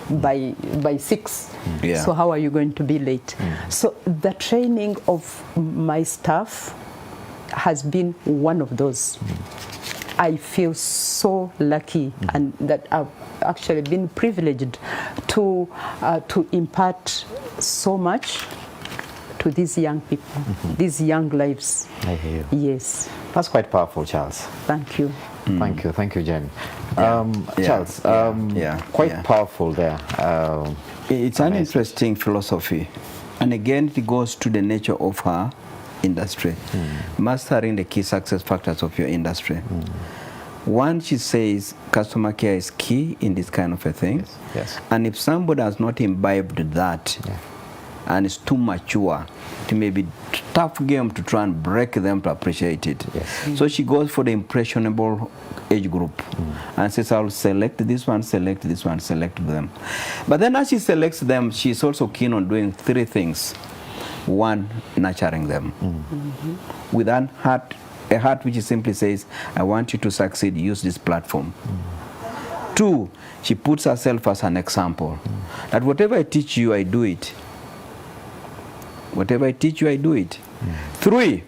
by 6, so how are you going to be late? So the training of my staff has been one of those. I feel so lucky and that I've actually been privileged to impart so much to these young people, these young lives. I hear you. Yes. That's quite powerful, Charles. Thank you. Thank you, Jen. Charles, quite powerful there. It's an interesting philosophy, and again it goes to the nature of her industry, mastering the key success factors of your industry. One, she says customer care is key in this kind of a thing. And if somebody has not imbibed that and is too mature, it may be tough game to try and break them to appreciate it. So she goes for the impressionable age group and says, I'll select this one, select this one, select them. But then as she selects them, she's also keen on doing 3 things. One, nurturing them with a heart which simply says, I want you to succeed, use this platform. 2, she puts herself as an example, that whatever I teach you, I do it. Whatever I teach you, I do it. 3,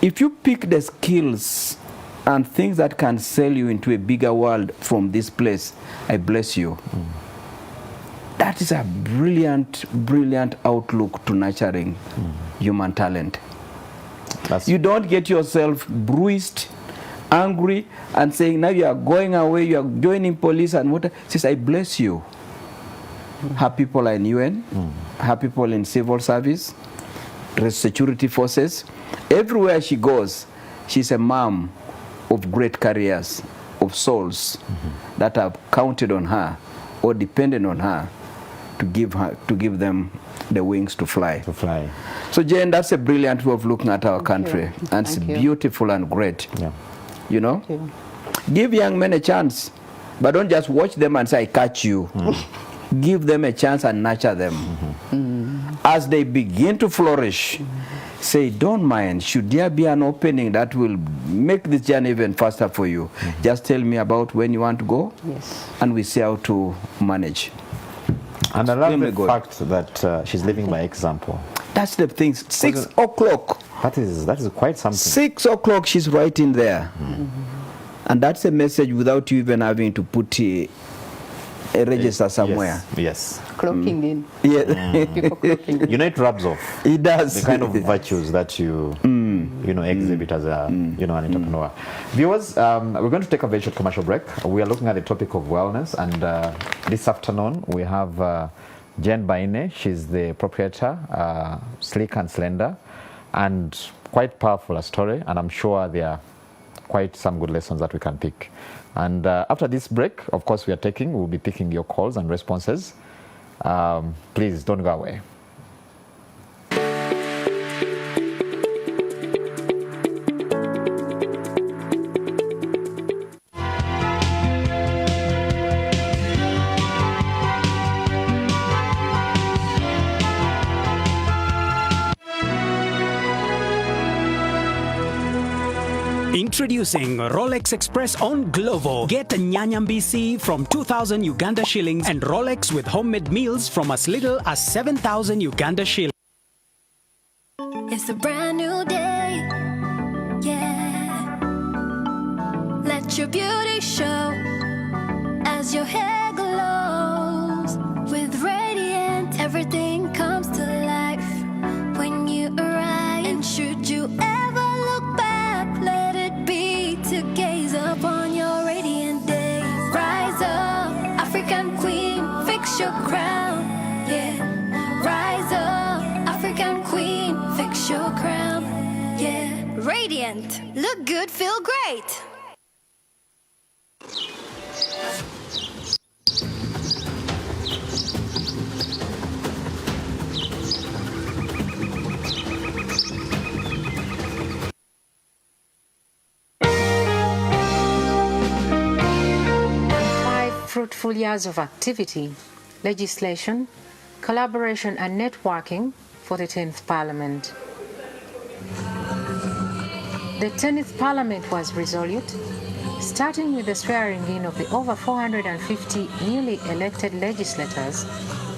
if you pick the skills and things that can sell you into a bigger world from this place, I bless you. That is a brilliant, brilliant outlook to nurturing human talent. You don't get yourself bruised, angry, and saying, now you are going away, you are joining police, and what? Says, I bless you. Her people are in UN, her people in civil service, security forces. Everywhere she goes, she's a mom of great careers, of souls that have counted on her or depended on her to give them the wings to fly. So Jane, that's a brilliant way of looking at our country, and it's beautiful and great. You know, give young men a chance, but don't just watch them and say, I catch you. Give them a chance and nurture them. As they begin to flourish, say, don't mind, should there be an opening that will make this journey even faster for you, just tell me about when you want to go, and we see how to manage. And I love the fact that she's living by example. That's the thing. 6 o'clock. That is quite something. 6 o'clock, she's right in there. And that's a message without you even having to put a register somewhere. Clocking in. People clocking in. You know, it rubs off. It does. The kind of virtues that you exhibit as a an entrepreneur. Viewers, we're going to take a very short commercial break. We are looking at the topic of wellness, and this afternoon we have Jen Baine. She's the proprietor, Sleek and Slender, and quite powerful a story. And I'm sure there are quite some good lessons that we can pick. And after this break, of course, we'll be picking your calls and responses. Please don't go away. Introducing Rolex Express on Glovo. Get Nyanyambisi from 2,000 Uganda shillings and Rolex with homemade meals from as little as 7,000 Uganda shillings. It's a brand new day, yeah. Let your beauty show as your hair glows. With Radiant, everything comes to life when you arrive. And should you ever look back, let it be to gaze upon your radiant day. Rise up, African queen, fix your crown, yeah. Rise up, African queen, fix your crown, yeah. Radiant, look good, feel great. Fruitful years of activity, legislation, collaboration and networking for the 10th Parliament. The 10th Parliament was resolute, starting with the swearing in of the over 450 newly elected legislators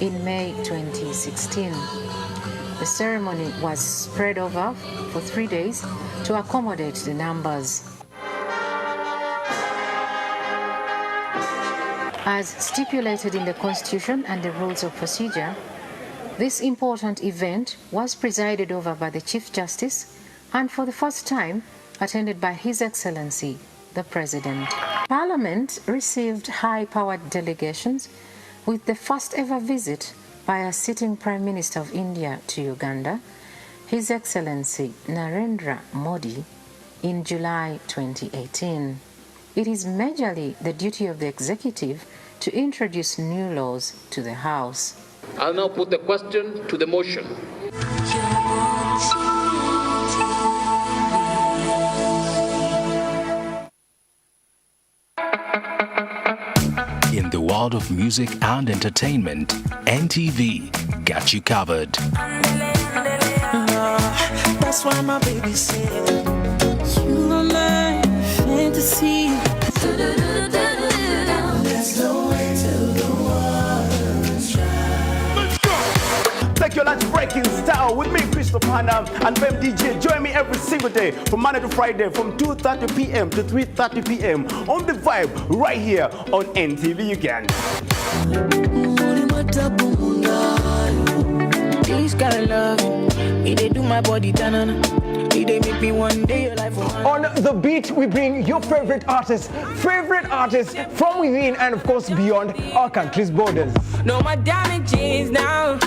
in May 2016. The ceremony was spread over for 3 days to accommodate the numbers. As stipulated in the Constitution and the Rules of Procedure, this important event was presided over by the Chief Justice and for the first time attended by His Excellency, the President. Parliament received high-powered delegations with the first ever visit by a sitting Prime Minister of India to Uganda, His Excellency Narendra Modi, in July 2018. It is majorly the duty of the executive to introduce new laws to the House. I'll now put the question to the motion. In the world of music and entertainment, NTV got you covered. That's why my baby said, you are my fantasy. There's no way till the water's dry. Let's go! Take your lunch break in style with me, Christopher Hanna, and Fem DJ. Join me every single day from Monday to Friday from 2:30 p.m. to 3:30 p.m. on The Vibe right here on NTV Uganda. This kind of love, they do my body tanana. They make me one day your life. On The Beat, we bring your favorite artists from within and of course beyond our country's borders. No more damages now.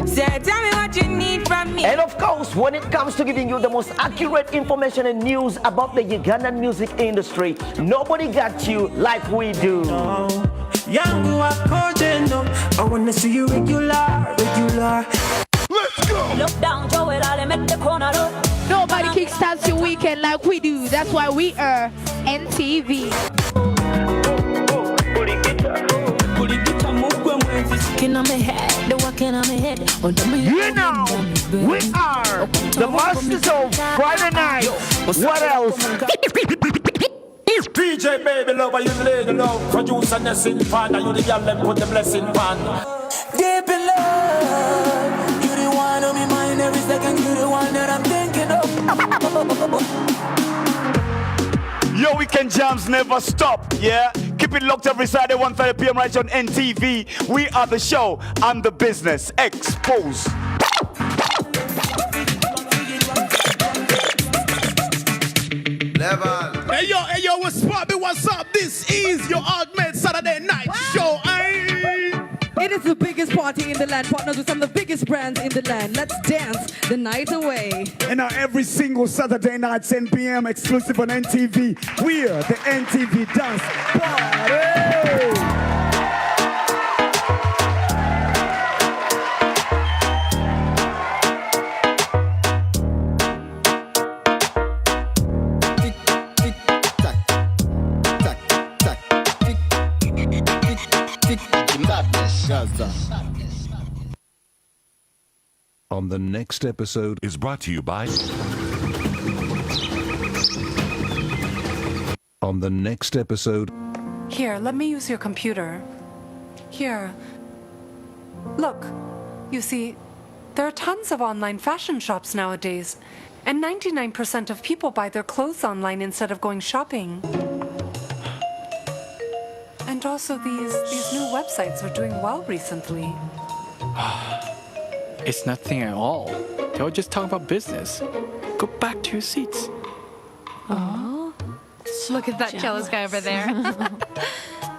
Say, tell me what you need from me. And of course, when it comes to giving you the most accurate information and news about the Ugandan music industry, nobody got you like we do. I wanna see you regular. Let's go! Look down, Joe, I'll make the corner look. Nobody kickstarts your weekend like we do. That's why we are NTV. You know, we are the masters of Friday night. What else? DJ baby lover, you the lady love. Produce and the fan, and you the girl them put the blessing pan. Deep in love, you the one on my mind every second. You the one that I'm thinking of. Your weekend jams never stop, yeah? Keep it locked every Saturday, 1:30 p.m. right on NTV. We are the show and the business. Expose. Hey yo, what's poppin'? What's up? This is your Ultimate Saturday Night Show. It is the biggest party in the land, partners with some of the biggest brands in the land. Let's dance the night away. And now every single Saturday night, 10 p.m. exclusive on NTV. We're the NTV Dance Party. On the next episode is brought to you by. On the next episode. Here, let me use your computer. Here. Look, you see, there are tons of online fashion shops nowadays, and 99% of people buy their clothes online instead of going shopping. And also these new websites are doing well recently. It's nothing at all. They were just talking about business. Go back to your seats. Oh. Look at that jealous guy over there.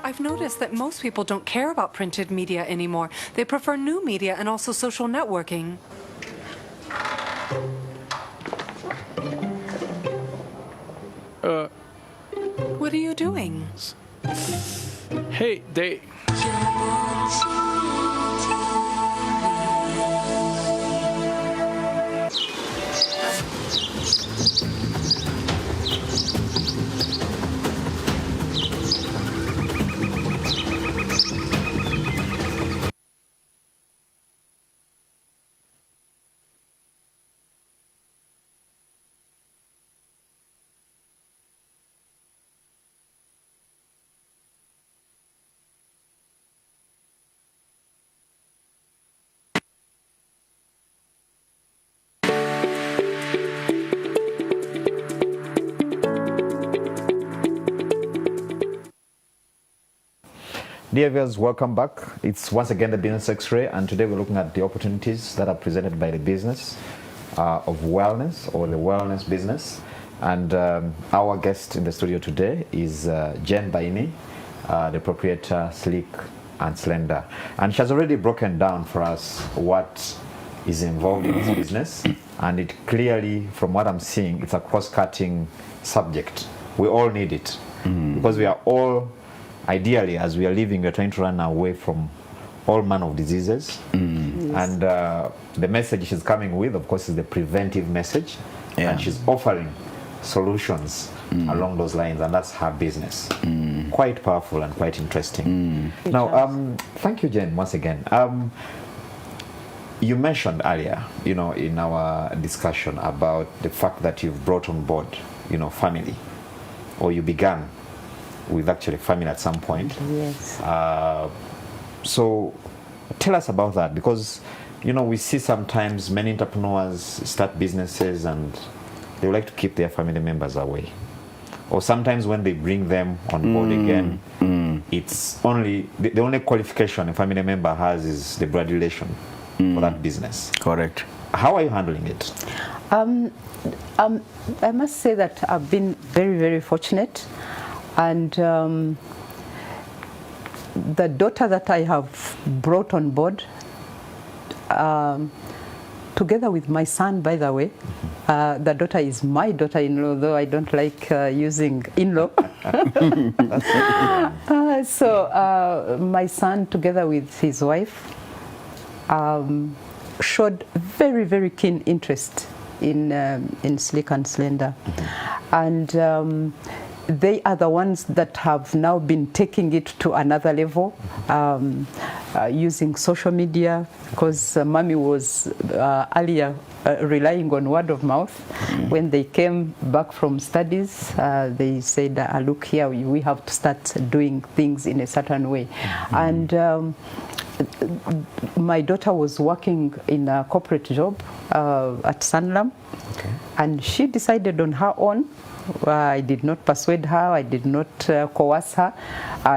I've noticed that most people don't care about printed media anymore. They prefer new media and also social networking. What are you doing? Hey, they... Dear viewers, welcome back. It's once again the Business X-Ray, and today we're looking at the opportunities that are presented by the business of wellness, or the wellness business. And our guest in the studio today is Jen Baini, the proprietor, Sleek and Slender. And she has already broken down for us what is involved in this business, and it clearly, from what I'm seeing, it's a cross-cutting subject. We all need it, because we are all, ideally, as we are living, we are trying to run away from all manner of diseases. Yes. And the message she's coming with, of course, is the preventive message. Yeah. And she's offering solutions along those lines, and that's her business. Quite powerful and quite interesting. Now, thank you, Jen, once again. You mentioned earlier, in our discussion about the fact that you've brought on board, family, or you began with actually family at some point. Yes. So tell us about that, because we see sometimes many entrepreneurs start businesses and they would like to keep their family members away, or sometimes when they bring them on board again, it's only the only qualification a family member has is the blood relation for that business. Correct. How are you handling it? I must say that I've been very, very fortunate. And the daughter that I have brought on board, together with my son, by the way, the daughter is my daughter-in-law, though I don't like using in-law. So my son, together with his wife, showed very, very keen interest in Sleek and Slender. And they are the ones that have now been taking it to another level, using social media, because Mommy was earlier relying on word of mouth. When they came back from studies, they said, look here, we have to start doing things in a certain way. And my daughter was working in a corporate job at Sanlam. Okay. And she decided on her own. I did not persuade her, I did not coerce her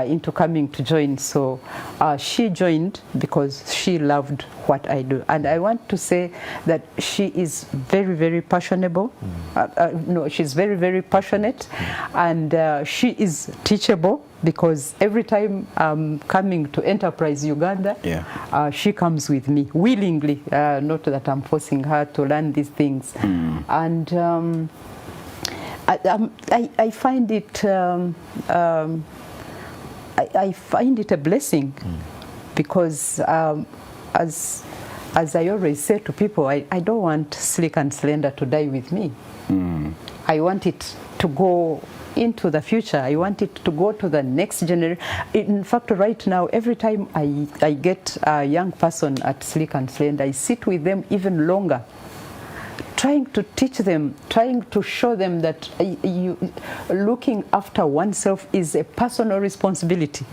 into coming to join. So she joined because she loved what I do. And I want to say that she is very, very passionate. No, she's very, very passionate, and she is teachable, because every time I'm coming to Enterprise Uganda, she comes with me willingly, not that I'm forcing her to learn these things. And I find it I find it a blessing, because as I always say to people, I don't want Slick and Slender to die with me. I want it to go into the future. I want it to go to the next generation. In fact, right now, every time I get a young person at Slick and Slender, I sit with them even longer, trying to teach them, trying to show them that looking after oneself is a personal responsibility.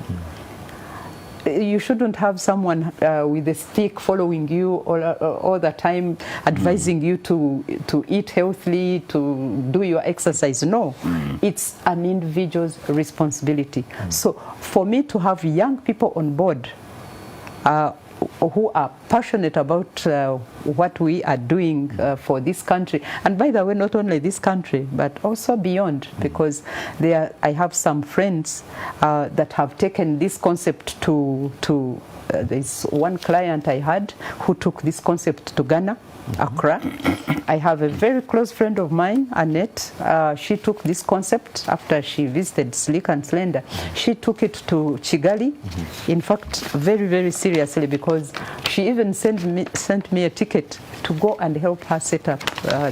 You shouldn't have someone with a stick following you all the time, advising you to eat healthily, to do your exercise. No, it's an individual's responsibility. So for me to have young people on board who are passionate about what we are doing for this country, and by the way, not only this country, but also beyond, because I have some friends that have taken this concept to there's one client I had who took this concept to Ghana, Accra. I have a very close friend of mine, Annette. She took this concept after she visited Slick and Slender. She took it to Kigali, in fact, very, very seriously, because she even sent me a ticket to go and help her set up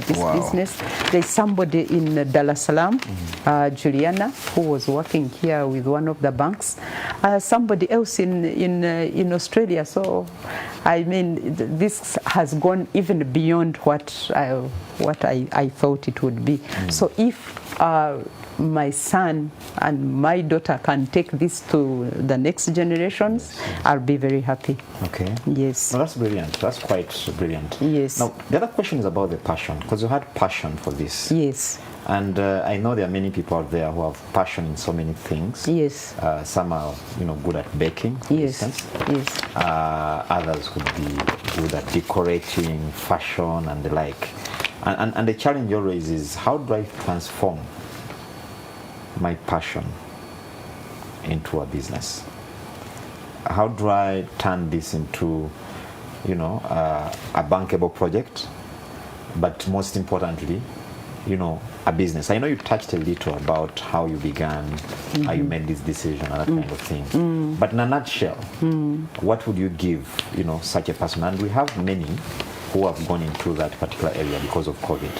this business. There's somebody in Dar es Salaam, Juliana, who was working here with one of the banks. Somebody else in Australia. So, I mean, this has gone even beyond what I thought it would be. So if my son and my daughter can take this to the next generations, I'll be very happy. Okay. Yes. No, that's brilliant. That's quite brilliant. Yes. Now, the other question is about the passion, because you had passion for this. Yes. And I know there are many people out there who have passion in so many things. Yes. Some are, good at baking, for instance. Yes. Others could be good at decorating, fashion, and the like. And the challenge always is, how do I transform my passion into a business? How do I turn this into, a bankable project, but most importantly, a business? I know you touched a little about how you began, how you made this decision, and that kind of thing. But in a nutshell, what would you give, such a person? And we have many who have gone into that particular area because of COVID.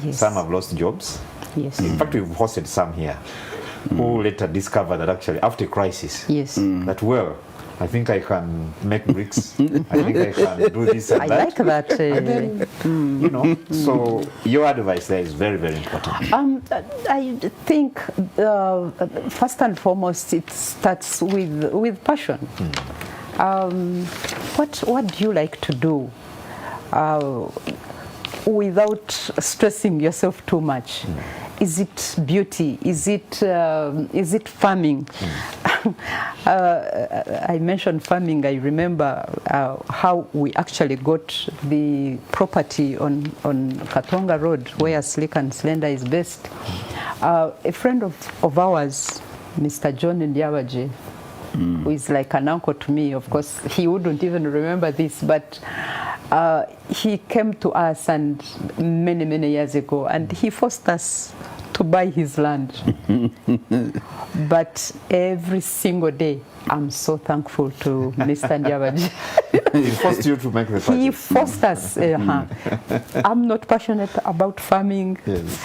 Yes. Some have lost jobs. Yes. In fact, we've hosted some here who later discovered that actually after crisis, that I think I can make bricks. I think I can do this and I that. like that. And then, so your advice there is very, very important. I think first and foremost it starts with passion. What do you like to do without stressing yourself too much? Is it beauty? Is it farming? I mentioned farming. I remember how we actually got the property on Katonga Road, where Slick and Slender is based. A friend of ours, Mr. John Ndyabaje, who is like an uncle to me. Of course, he wouldn't even remember this, but he came to us and many years ago, and he forced us to buy his land. But every single day, I'm so thankful to Mr. Ndyabaje. He forced you to make the purchase. He forced us. I'm not passionate about farming. Yes.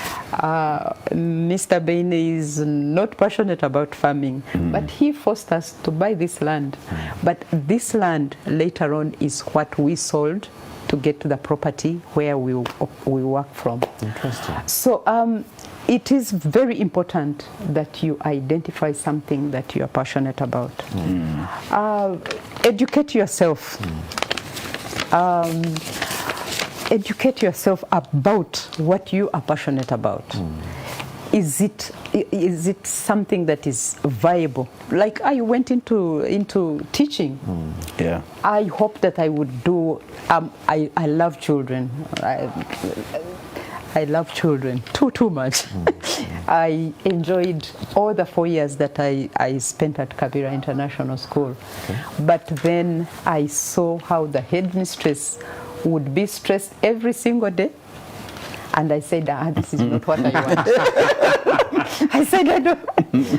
Mr. Bain is not passionate about farming, but he forced us to buy this land. But this land later on is what we sold to get to the property where we work from. Interesting. So it is very important that you identify something that you are passionate about. Educate yourself. educate yourself about what you are passionate about. Is it something that is viable? Like I went into teaching. Yeah. I hope that I would do. I love children. I love children too much. I enjoyed all the 4 years that I spent at Kabira International School. But then I saw how the headmistress would be stressed every single day. And I said, this is not what I want. I said,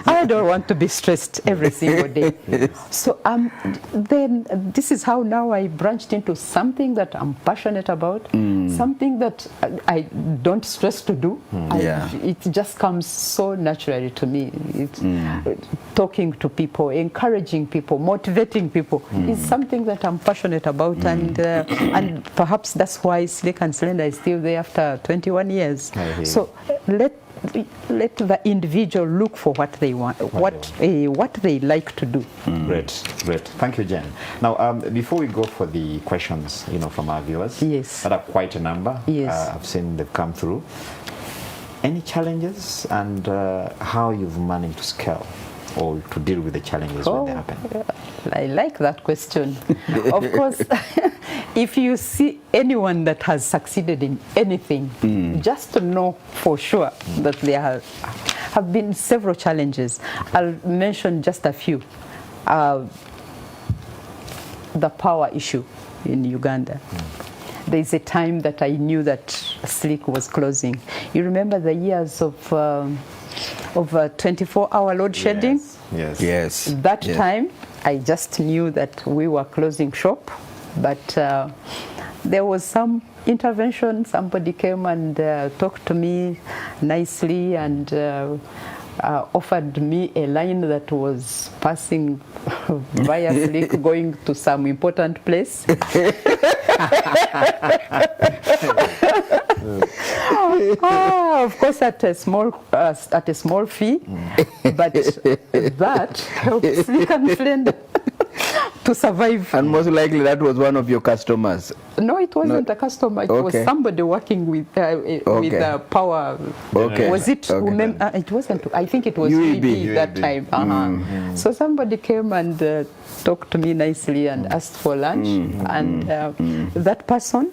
I don't want to be stressed every single day. So then this is how now I branched into something that I'm passionate about, something that I don't stress to do. It just comes so naturally to me. Talking to people, encouraging people, motivating people is something that I'm passionate about, and perhaps that's why Slick and Slender is still there after 21 years. So let the individual look for what they want, what they like to do. Great. Thank you, Jen. Now, before we go for the questions, from our viewers, that are quite a number. I've seen them come through. Any challenges, and how you've managed to scale or to deal with the challenges when they happen? I like that question. Of course, if you see anyone that has succeeded in anything, just to know for sure that there have been several challenges. I'll mention just a few. The power issue in Uganda. There is a time that I knew that Slick was closing. You remember the years of 24-hour load shedding? Yes. That time, I just knew that we were closing shop, but there was some intervention. Somebody came and talked to me nicely and offered me a line that was passing via Slick going to some important place. Of course, at a small fee, but that helped Slick and Slender to survive. And most likely that was one of your customers. No, it wasn't a customer. It was somebody working with power. Was it? It wasn't. I think it was UEB that time. So somebody came and talked to me nicely and asked for lunch, and that person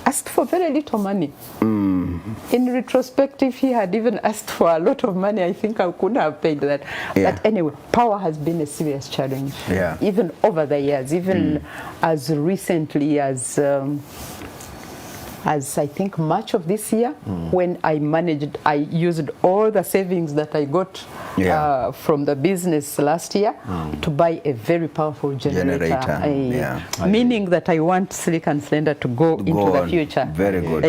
asked for very little money. In retrospective, he had even asked for a lot of money. I think I could have paid that. But anyway, power has been a serious challenge. Even over the years, even as recently as I think March of this year, when I used all the savings that I got from the business last year to buy a very powerful generator. Meaning that I want Slick and Slender to go into the future. Very good.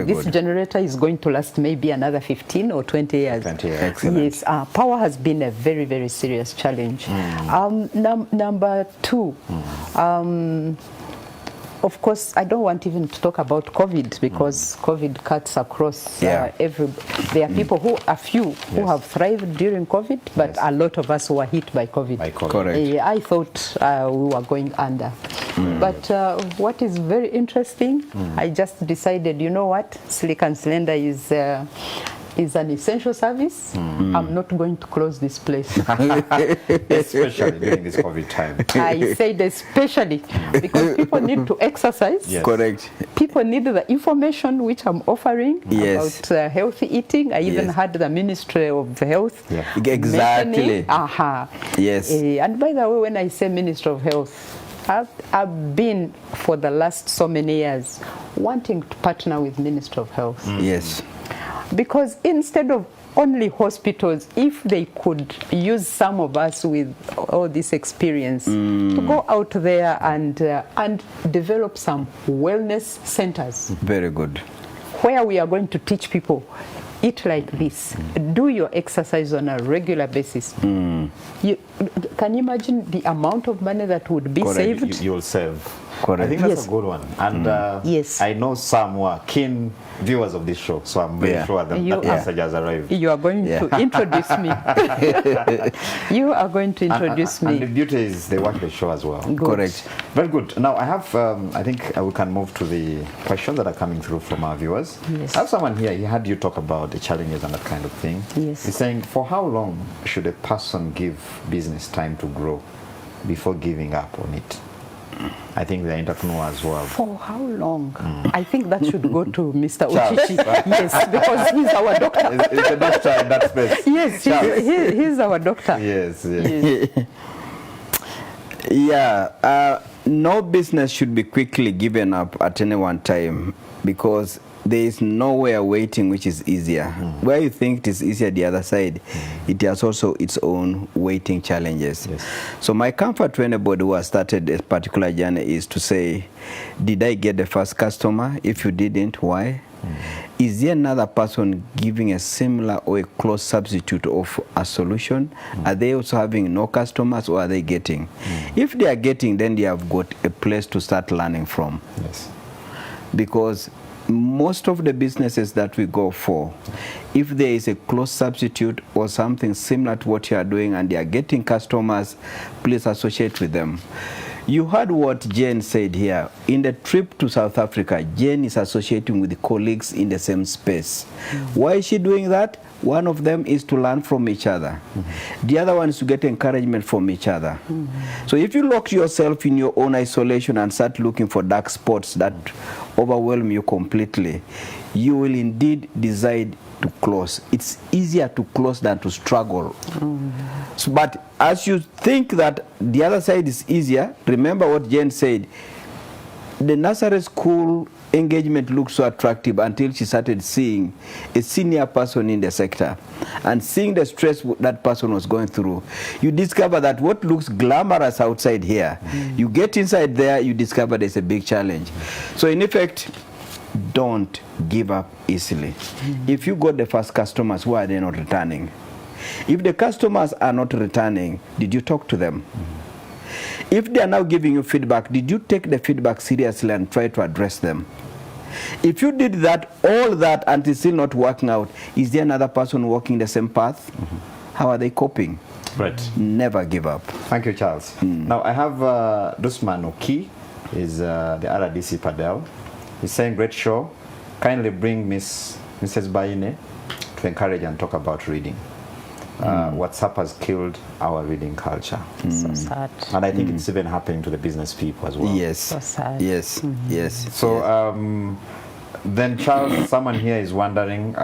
This generator is going to last maybe another 15 or 20 years. Excellent. Yes, power has been a very, very serious challenge. Number two, of course, I don't want even to talk about COVID because COVID cuts across every. There are people who who have thrived during COVID, but a lot of us were hit by COVID. Correct. I thought we were going under. But what is very interesting, I just decided, you know what, Slick and Slender is an essential service. I'm not going to close this place. Especially during this COVID time. I said especially because people need to exercise. Correct. People need the information which I'm offering about healthy eating. I even had the Ministry of Health. Exactly. Yes. And by the way, when I say Ministry of Health, I've been for the last so many years wanting to partner with Ministry of Health. Yes. Because instead of only hospitals, if they could use some of us with all this experience to go out there and develop some wellness centers. Very good. Where we are going to teach people, eat like this, do your exercise on a regular basis. Can you imagine the amount of money that would be saved? You'll save. I think that's a good one. And yes, I know some who are keen viewers of this show, so I'm very sure that that message has arrived. You are going to introduce me. You are going to introduce me. And the beauty is they watch the show as well. Good. Correct. Very good. Now I have, I think we can move to the questions that are coming through from our viewers. Yes. I have someone here, he had you talk about the challenges and that kind of thing. Yes. He's saying, for how long should a person give business time to grow before giving up on it? I think the entrepreneur as well. For how long? I think that should go to Mr. Uchichi. Yes, because he's our doctor. He's a doctor in that space. Yes, he's our doctor. Yes. No business should be quickly given up at any one time, because there is nowhere waiting which is easier. Where you think it is easier the other side, it has also its own waiting challenges. So my comfort to anybody who has started a particular journey is to say, did I get the first customer? If you didn't, why? Is there another person giving a similar or a close substitute of a solution? Are they also having no customers, or are they getting? If they are getting, then they have got a place to start learning from. Because most of the businesses that we go for, if there is a close substitute or something similar to what you are doing and they are getting customers, please associate with them. You heard what Jane said here. In the trip to South Africa, Jane is associating with colleagues in the same space. Why is she doing that? One of them is to learn from each other. The other one is to get encouragement from each other. So if you lock yourself in your own isolation and start looking for dark spots that overwhelm you completely, you will indeed decide to close. It's easier to close than to struggle. So, but as you think that the other side is easier, remember what Jane said. The nursery school engagement looked so attractive until she started seeing a senior person in the sector and seeing the stress that person was going through. You discover that what looks glamorous outside here, you get inside there, you discover there's a big challenge. So in effect, don't give up easily. If you got the first customers, why are they not returning? If the customers are not returning, did you talk to them? If they are now giving you feedback, did you take the feedback seriously and try to address them? If you did that, all that, and it's still not working out, is there another person walking the same path? How are they coping? Right. Never give up. Thank you, Charles. Now I have Dusman Oki, is the RDC Padel. He's saying, great show. Kindly bring Mrs. Baine to encourage and talk about reading. WhatsApp has killed our reading culture. So sad. And I think it's even happening to the business people as well. Yes. So sad. Yes. Yes. So then Charles, someone here is wondering,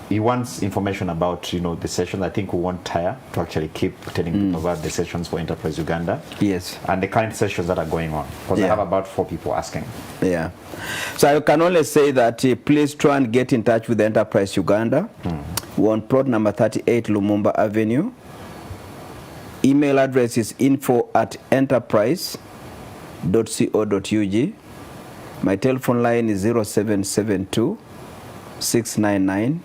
he wants information about, the session. I think we won't tire to actually keep telling people about the sessions for Enterprise Uganda. Yes. And the current sessions that are going on. Because I have about 4 people asking. Yeah. So I can only say that please try and get in touch with Enterprise Uganda. We're on plot number 38 Lumumba Avenue. Email address is info@enterprise.co.ug. My telephone line is 0772 699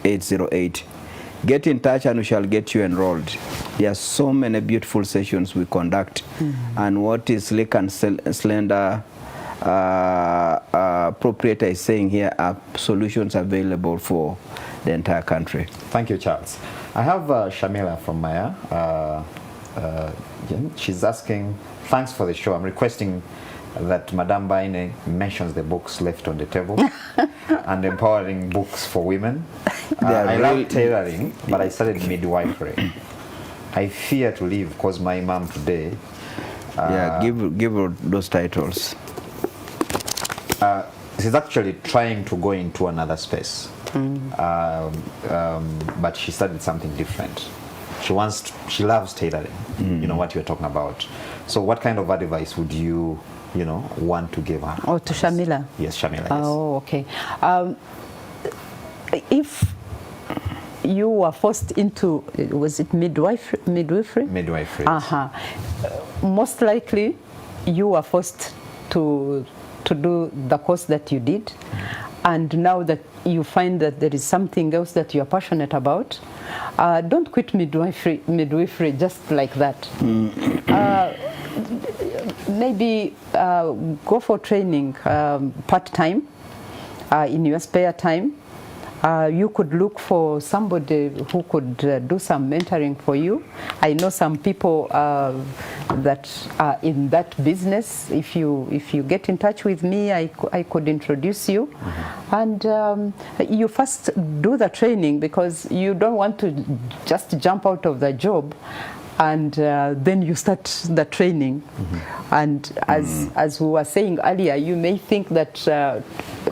808. Get in touch and we shall get you enrolled. There are so many beautiful sessions we conduct, and what is Slick and Slender proprietor is saying here are solutions available for the entire country. Thank you, Charles. I have Shamila from Maya. She's asking, thanks for the show. I'm requesting that Madame Baine mentions the books left on the table and empowering books for women. I love tailoring, but I studied midwifery. I fear to leave because my mom today... give her those titles. She's actually trying to go into another space, but she studied something different. She loves tailoring, what you're talking about. So what kind of advice would you want to give her? Oh, to Shamila? Yes, Shamila, yes. Oh, okay. If you were forced into, was it midwifery? Midwifery. Most likely, you were forced to do the course that you did, and now that you find that there is something else that you are passionate about, don't quit midwifery just like that. maybe go for training part-time in your spare time. You could look for somebody who could do some mentoring for you. I know some people that are in that business. If you get in touch with me, I could introduce you. And you first do the training, because you don't want to just jump out of the job and then you start the training. And as we were saying earlier, you may think that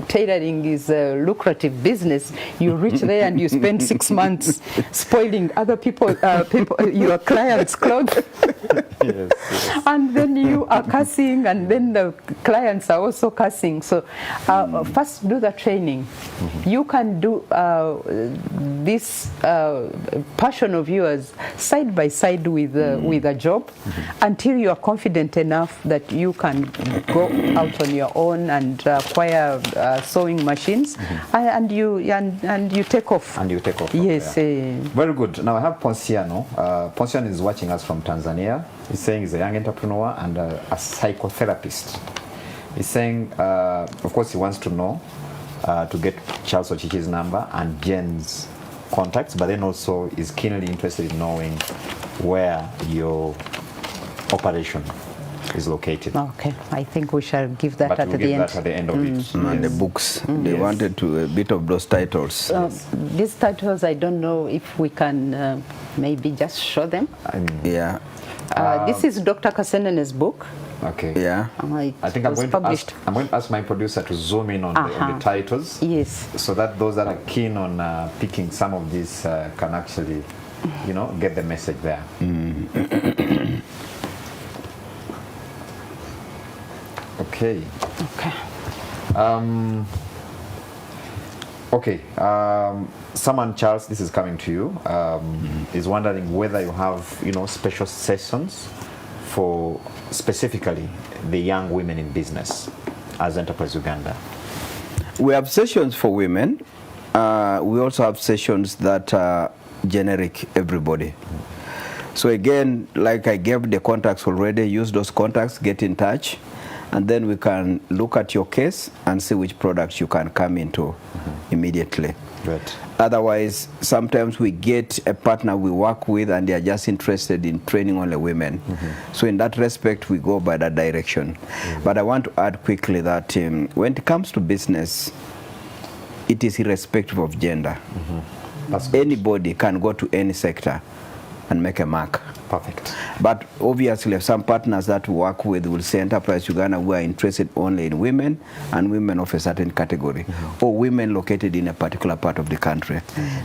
tailoring is a lucrative business. You reach there and you spend 6 months spoiling other your clients' clothes. Yes. And then you are cussing, and then the clients are also cussing. So first do the training. You can do this passion of yours side by side with a job until you are confident enough that you can go out on your own and acquire sewing machines, and you take off. And you take off. Yes. Very good. Now I have Ponciano. Ponciano is watching us from Tanzania. He's saying he's a young entrepreneur and a psychotherapist. He's saying, of course, he wants to know to get Charles Ochichi's number and Jen's contacts, but then also is keenly interested in knowing where your operation is located. Okay, I think we shall give that But at we'll the give end. that at the end of it. And the books. They wanted to a bit of those titles. These titles, I don't know if we can maybe just show them. Yeah. This is Dr. Kasenene's book. Okay. Yeah. I think I'm going to ask my producer to zoom in on the titles. Yes. So that those that are keen on picking some of these can actually, get the message there. Okay. Okay. Someone, Charles, this is coming to you, is wondering whether you have, special sessions for specifically the young women in business as Enterprise Uganda. We have sessions for women. We also have sessions that are generic, everybody. So again, like I gave the contacts already, use those contacts, get in touch, and then we can look at your case and see which products you can come into immediately. Right. Otherwise, sometimes we get a partner we work with and they are just interested in training only women. So in that respect, we go by that direction. But I want to add quickly that when it comes to business, it is irrespective of gender. Anybody can go to any sector and make a mark. Perfect. But obviously, some partners that we work with will say Enterprise Uganda, we are interested only in women and women of a certain category, or women located in a particular part of the country.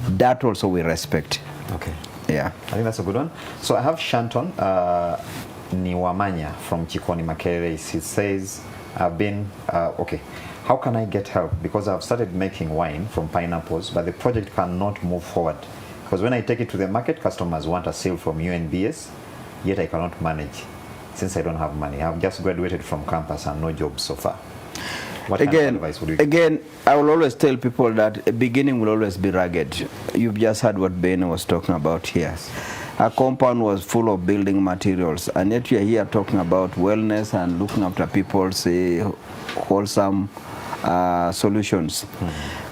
That also we respect. Okay. Yeah. I think that's a good one. So I have Shanton Niwamanya from Chikoni Makerere. He says, I've been, okay, how can I get help? Because I've started making wine from pineapples, but the project cannot move forward. Because when I take it to the market, customers want a sale from UNBS, yet I cannot manage since I don't have money. I've just graduated from campus and no job so far. What kind of advice would you give? Again, I will always tell people that a beginning will always be rugged. You've just heard what Ben was talking about here. Our compound was full of building materials, and yet we are here talking about wellness and looking after people's wholesome solutions.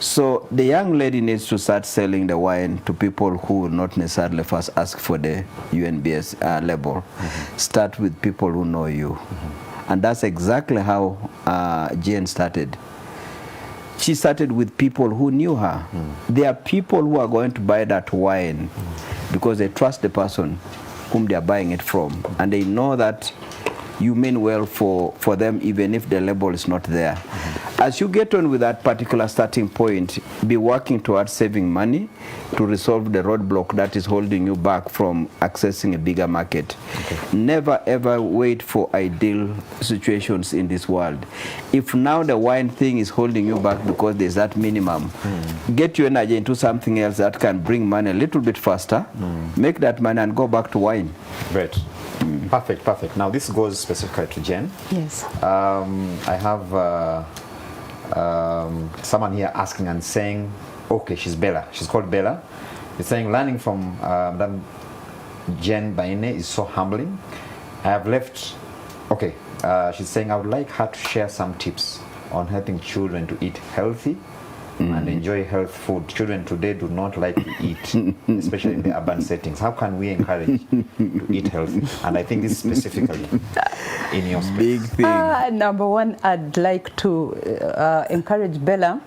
So the young lady needs to start selling the wine to people who will not necessarily first ask for the UNBS label. Start with people who know you. And that's exactly how Jane started. She started with people who knew her. There are people who are going to buy that wine because they trust the person whom they are buying it from, and they know that you mean well for them even if the label is not there. As you get on with that particular starting point, be working towards saving money to resolve the roadblock that is holding you back from accessing a bigger market. Never ever wait for ideal situations in this world. If now the wine thing is holding you back because there's that minimum, get your energy into something else that can bring money a little bit faster, make that money and go back to wine. Great. Perfect, perfect. Now this goes specifically to Jen. Yes. I have someone here asking and saying, okay, she's Bella. She's called Bella. She's saying, learning from Madam Jen Baine is so humbling. I have left, okay, She's saying, I would like her to share some tips on helping children to eat healthy and enjoy health food. Children today do not like to eat, especially in the urban settings. How can we encourage to eat healthy? And I think this specifically in your space. Big thing. Number one, I'd like to encourage Bella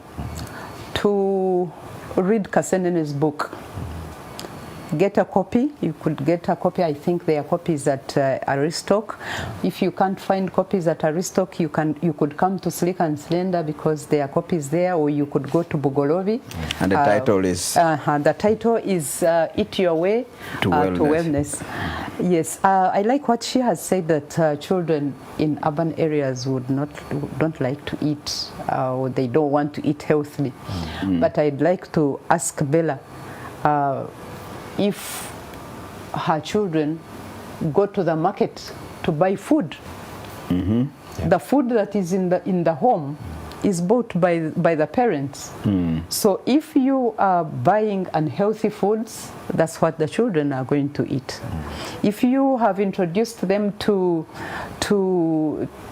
to read Kasenene's book. Get a copy. You could get a copy. I think there are copies at Aristoc. If you can't find copies at Aristoc, you could come to Slick and Slender because there are copies there, or you could go to Bugolobi. And the title is? The title is Eat Your Way to Wellness. Yes, I like what she has said, that children in urban areas don't like to eat, or they don't want to eat healthily. But I'd like to ask Bella, if her children go to the market to buy food, the food that is in the home is bought by the parents. So if you are buying unhealthy foods, that's what the children are going to eat. If you have introduced them to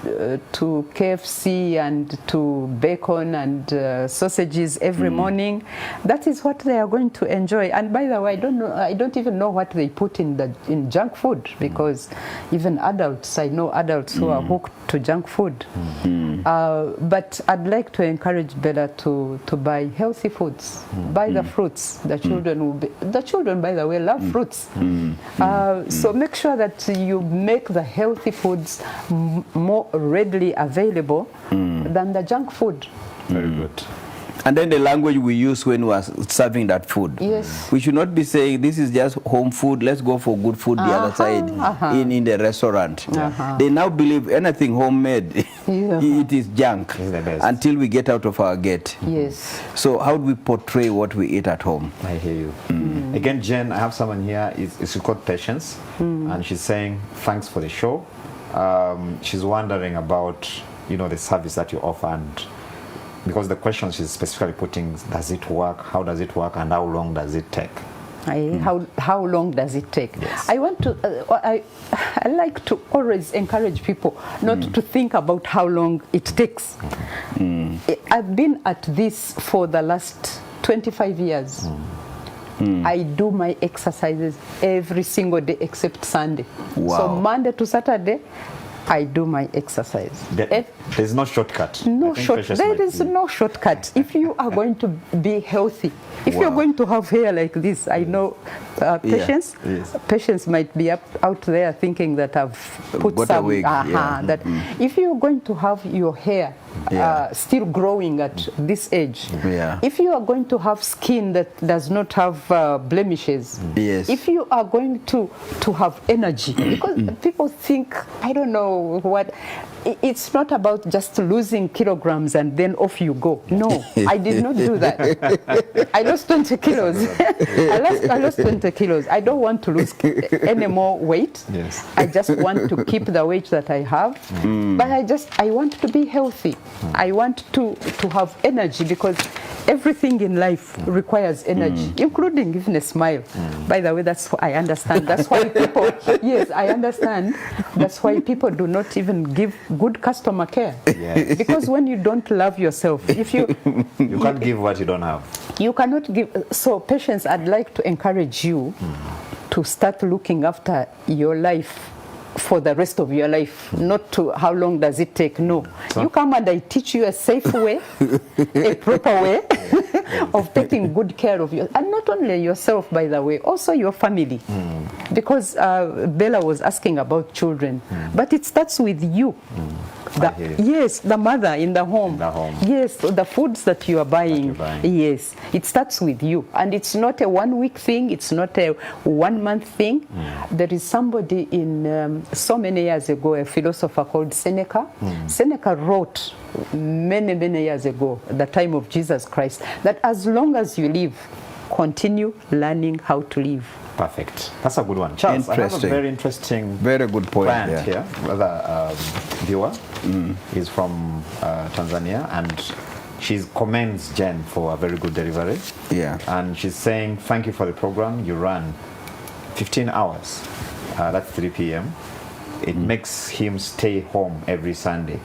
KFC and to bacon and sausages every morning, that is what they are going to enjoy. And by the way, I don't even know what they put in junk food, because even adults, I know adults who are hooked to junk food. But I'd like to encourage Bella to buy healthy foods, buy the fruits. The children, by the way, love fruits. So make sure that you make the healthy foods more readily available than the junk food. Very good. And then the language we use when we are serving that food. Yes. We should not be saying this is just home food, let's go for good food the other side in the restaurant. They now believe anything homemade, it is junk until we get out of our gate. Yes. So how do we portray what we eat at home? I hear you. Again, Jen, I have someone here, it's called Patience, and she's saying, thanks for the show. She's wondering about, the service that you offer, and because the question she's specifically putting, does it work, how does it work, and how long does it take? How long does it take? Yes. I want to. I like to always encourage people not to think about how long it takes. I've been at this for the last 25 years. I do my exercises every single day except Sunday. Wow. So Monday to Saturday, I do my exercise. There's no shortcut. There is no shortcut. If you are going to be healthy, if you're going to have hair like this, I know patients might be out there thinking that I've put some wig. That if you're going to have your hair still growing at this age, if you are going to have skin that does not have blemishes, if you are going to have energy, because people think, I don't know what, it's not about just losing kilograms and then off you go. No, I did not do that. I lost 20 kilos. I lost 20 kilos. I don't want to lose any more weight. I just want to keep the weight that I have. But I want to be healthy. I want to have energy, because everything in life requires energy, including even a smile. By the way, that's what I understand. That's why people, I understand. That's why people do not even give good customer care. Because when you don't love yourself, if you can't give what you don't have. You cannot give. So, Patience, I'd like to encourage you to start looking after your life for the rest of your life, not to how long does it take. No, you come and I teach you a safe way, a proper way of taking good care of you, and not only yourself, by the way, also your family. Because Bella was asking about children, but it starts with you. The mother in the home. Yes, the foods that you are buying. Yes, it starts with you, and it's not a 1 week thing. It's not a 1 month thing. There is somebody in so many years ago, a philosopher called Seneca. Seneca wrote many years ago, at the time of Jesus Christ, that as long as you live, continue learning how to live. Perfect. That's a good one. Charles, I have a very interesting, very good point here. Another viewer is from Tanzania, and she commends Jen for a very good delivery. And she's saying, thank you for the program. You run 15 hours. That's 3 p.m. it makes him stay home every Sunday.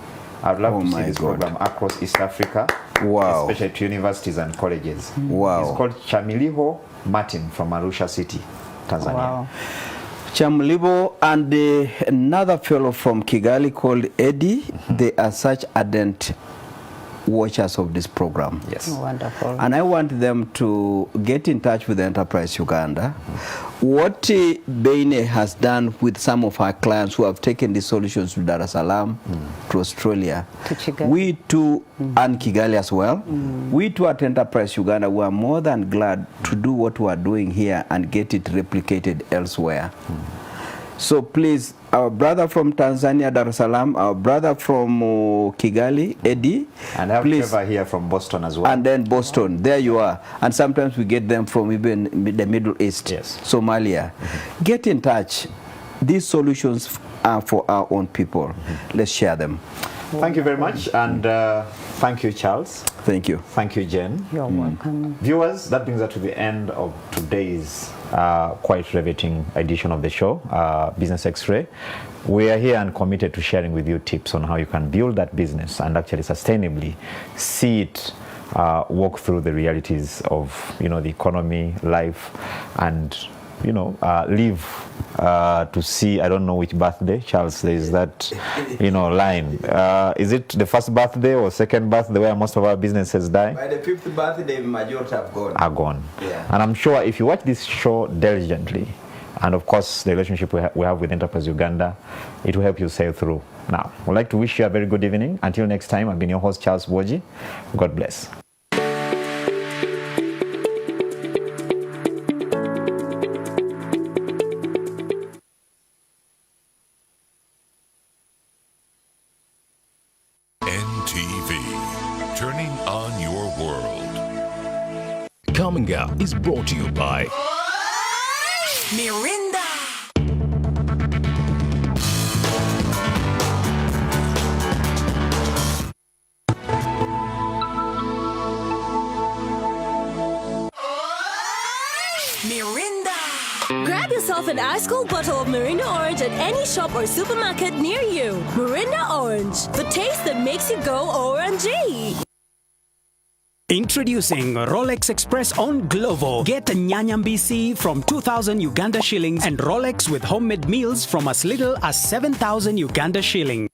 I'd love to see this program across East Africa, especially to universities and colleges. Wow. It's called Chamiliho Martin from Arusha City, Tanzania. Wow. Chamlibo and another fellow from Kigali called Eddie, they are such ardent watchers of this program. Yes. Wonderful. And I want them to get in touch with Enterprise Uganda. What Beine has done with some of our clients who have taken these solutions to Dar es Salaam, to Australia, to Kigali. We too, and Kigali as well, we too at Enterprise Uganda, we are more than glad to do what we are doing here and get it replicated elsewhere. So please, our brother from Tanzania, Dar es Salaam, our brother from Kigali, Eddie. And I have Trevor here from Boston as well. And then Boston, there you are. And sometimes we get them from even the Middle East, Somalia. Get in touch. These solutions are for our own people. Let's share them. Thank you very much. And thank you, Charles. Thank you. Thank you, Jen. You're welcome. Viewers, that brings us to the end of today's quite riveting edition of the show, Business X-Ray. We are here and committed to sharing with you tips on how you can build that business and actually sustainably see it walk through the realities of, the economy, life, and live to see, I don't know which birthday, Charles, there is that, line. Is it the first birthday or second birthday where most of our businesses die? By the 5th birthday, majority have gone. Are gone. Yeah. And I'm sure if you watch this show diligently, and of course the relationship we have with Enterprise Uganda, it will help you sail through. Now, I'd like to wish you a very good evening. Until next time, I've been your host, Charles Boji. God bless. Turning on your world. Kaminga is brought to you by Mirinda. Mirinda. Grab yourself an ice-cold bottle of Mirinda Orange at any shop or supermarket near you. Mirinda Orange, the taste that makes you go ORNG. Introducing Rolex Express on Glovo. Get Nyanyambisi from 2,000 Uganda shillings and Rolex with homemade meals from as little as 7,000 Uganda shillings.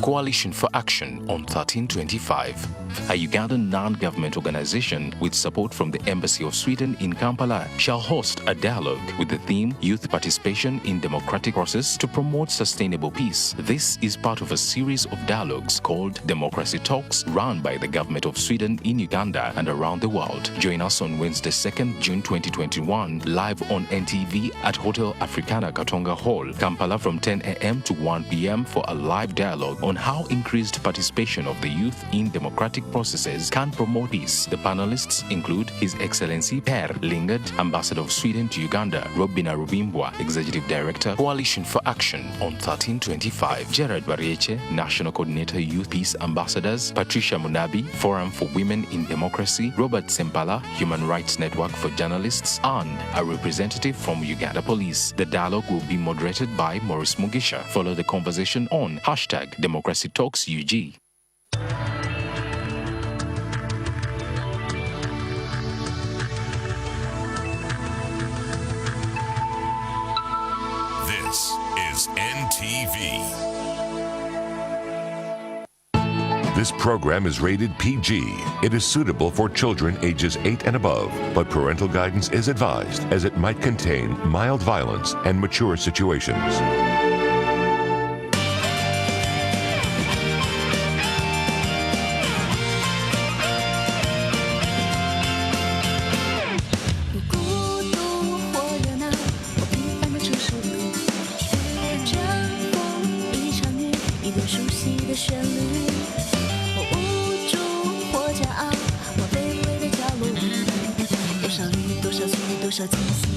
Coalition for Action on 1325, a Ugandan non-government organization with support from the Embassy of Sweden in Kampala, shall host a dialogue with the theme Youth Participation in Democratic Process to Promote Sustainable Peace. This is part of a series of dialogues called Democracy Talks, run by the government of Sweden in Uganda and around the world. Join us on Wednesday, 2nd June 2021, live on NTV at Hotel Africana Katonga Hall, Kampala from 10 a.m. to 1 p.m. for a live dialogue on how increased participation of the youth in democratic processes can promote peace. The panelists include His Excellency Per Lingard, Ambassador of Sweden to Uganda, Robina Rubimbwa, Executive Director, Coalition for Action on 1325, Gerard Barieche, National Coordinator Youth Peace Ambassadors, Patricia Munabi, Forum for Women in Democracy, Robert Sempala, Human Rights Network for Journalists, and a representative from Uganda Police. The dialogue will be moderated by Maurice Mugisha. Follow the conversation on #Democracy Talks UG. This is NTV. This program is rated PG. It is suitable for children ages 8 and above, but parental guidance is advised as it might contain mild violence and mature situations.多少金色。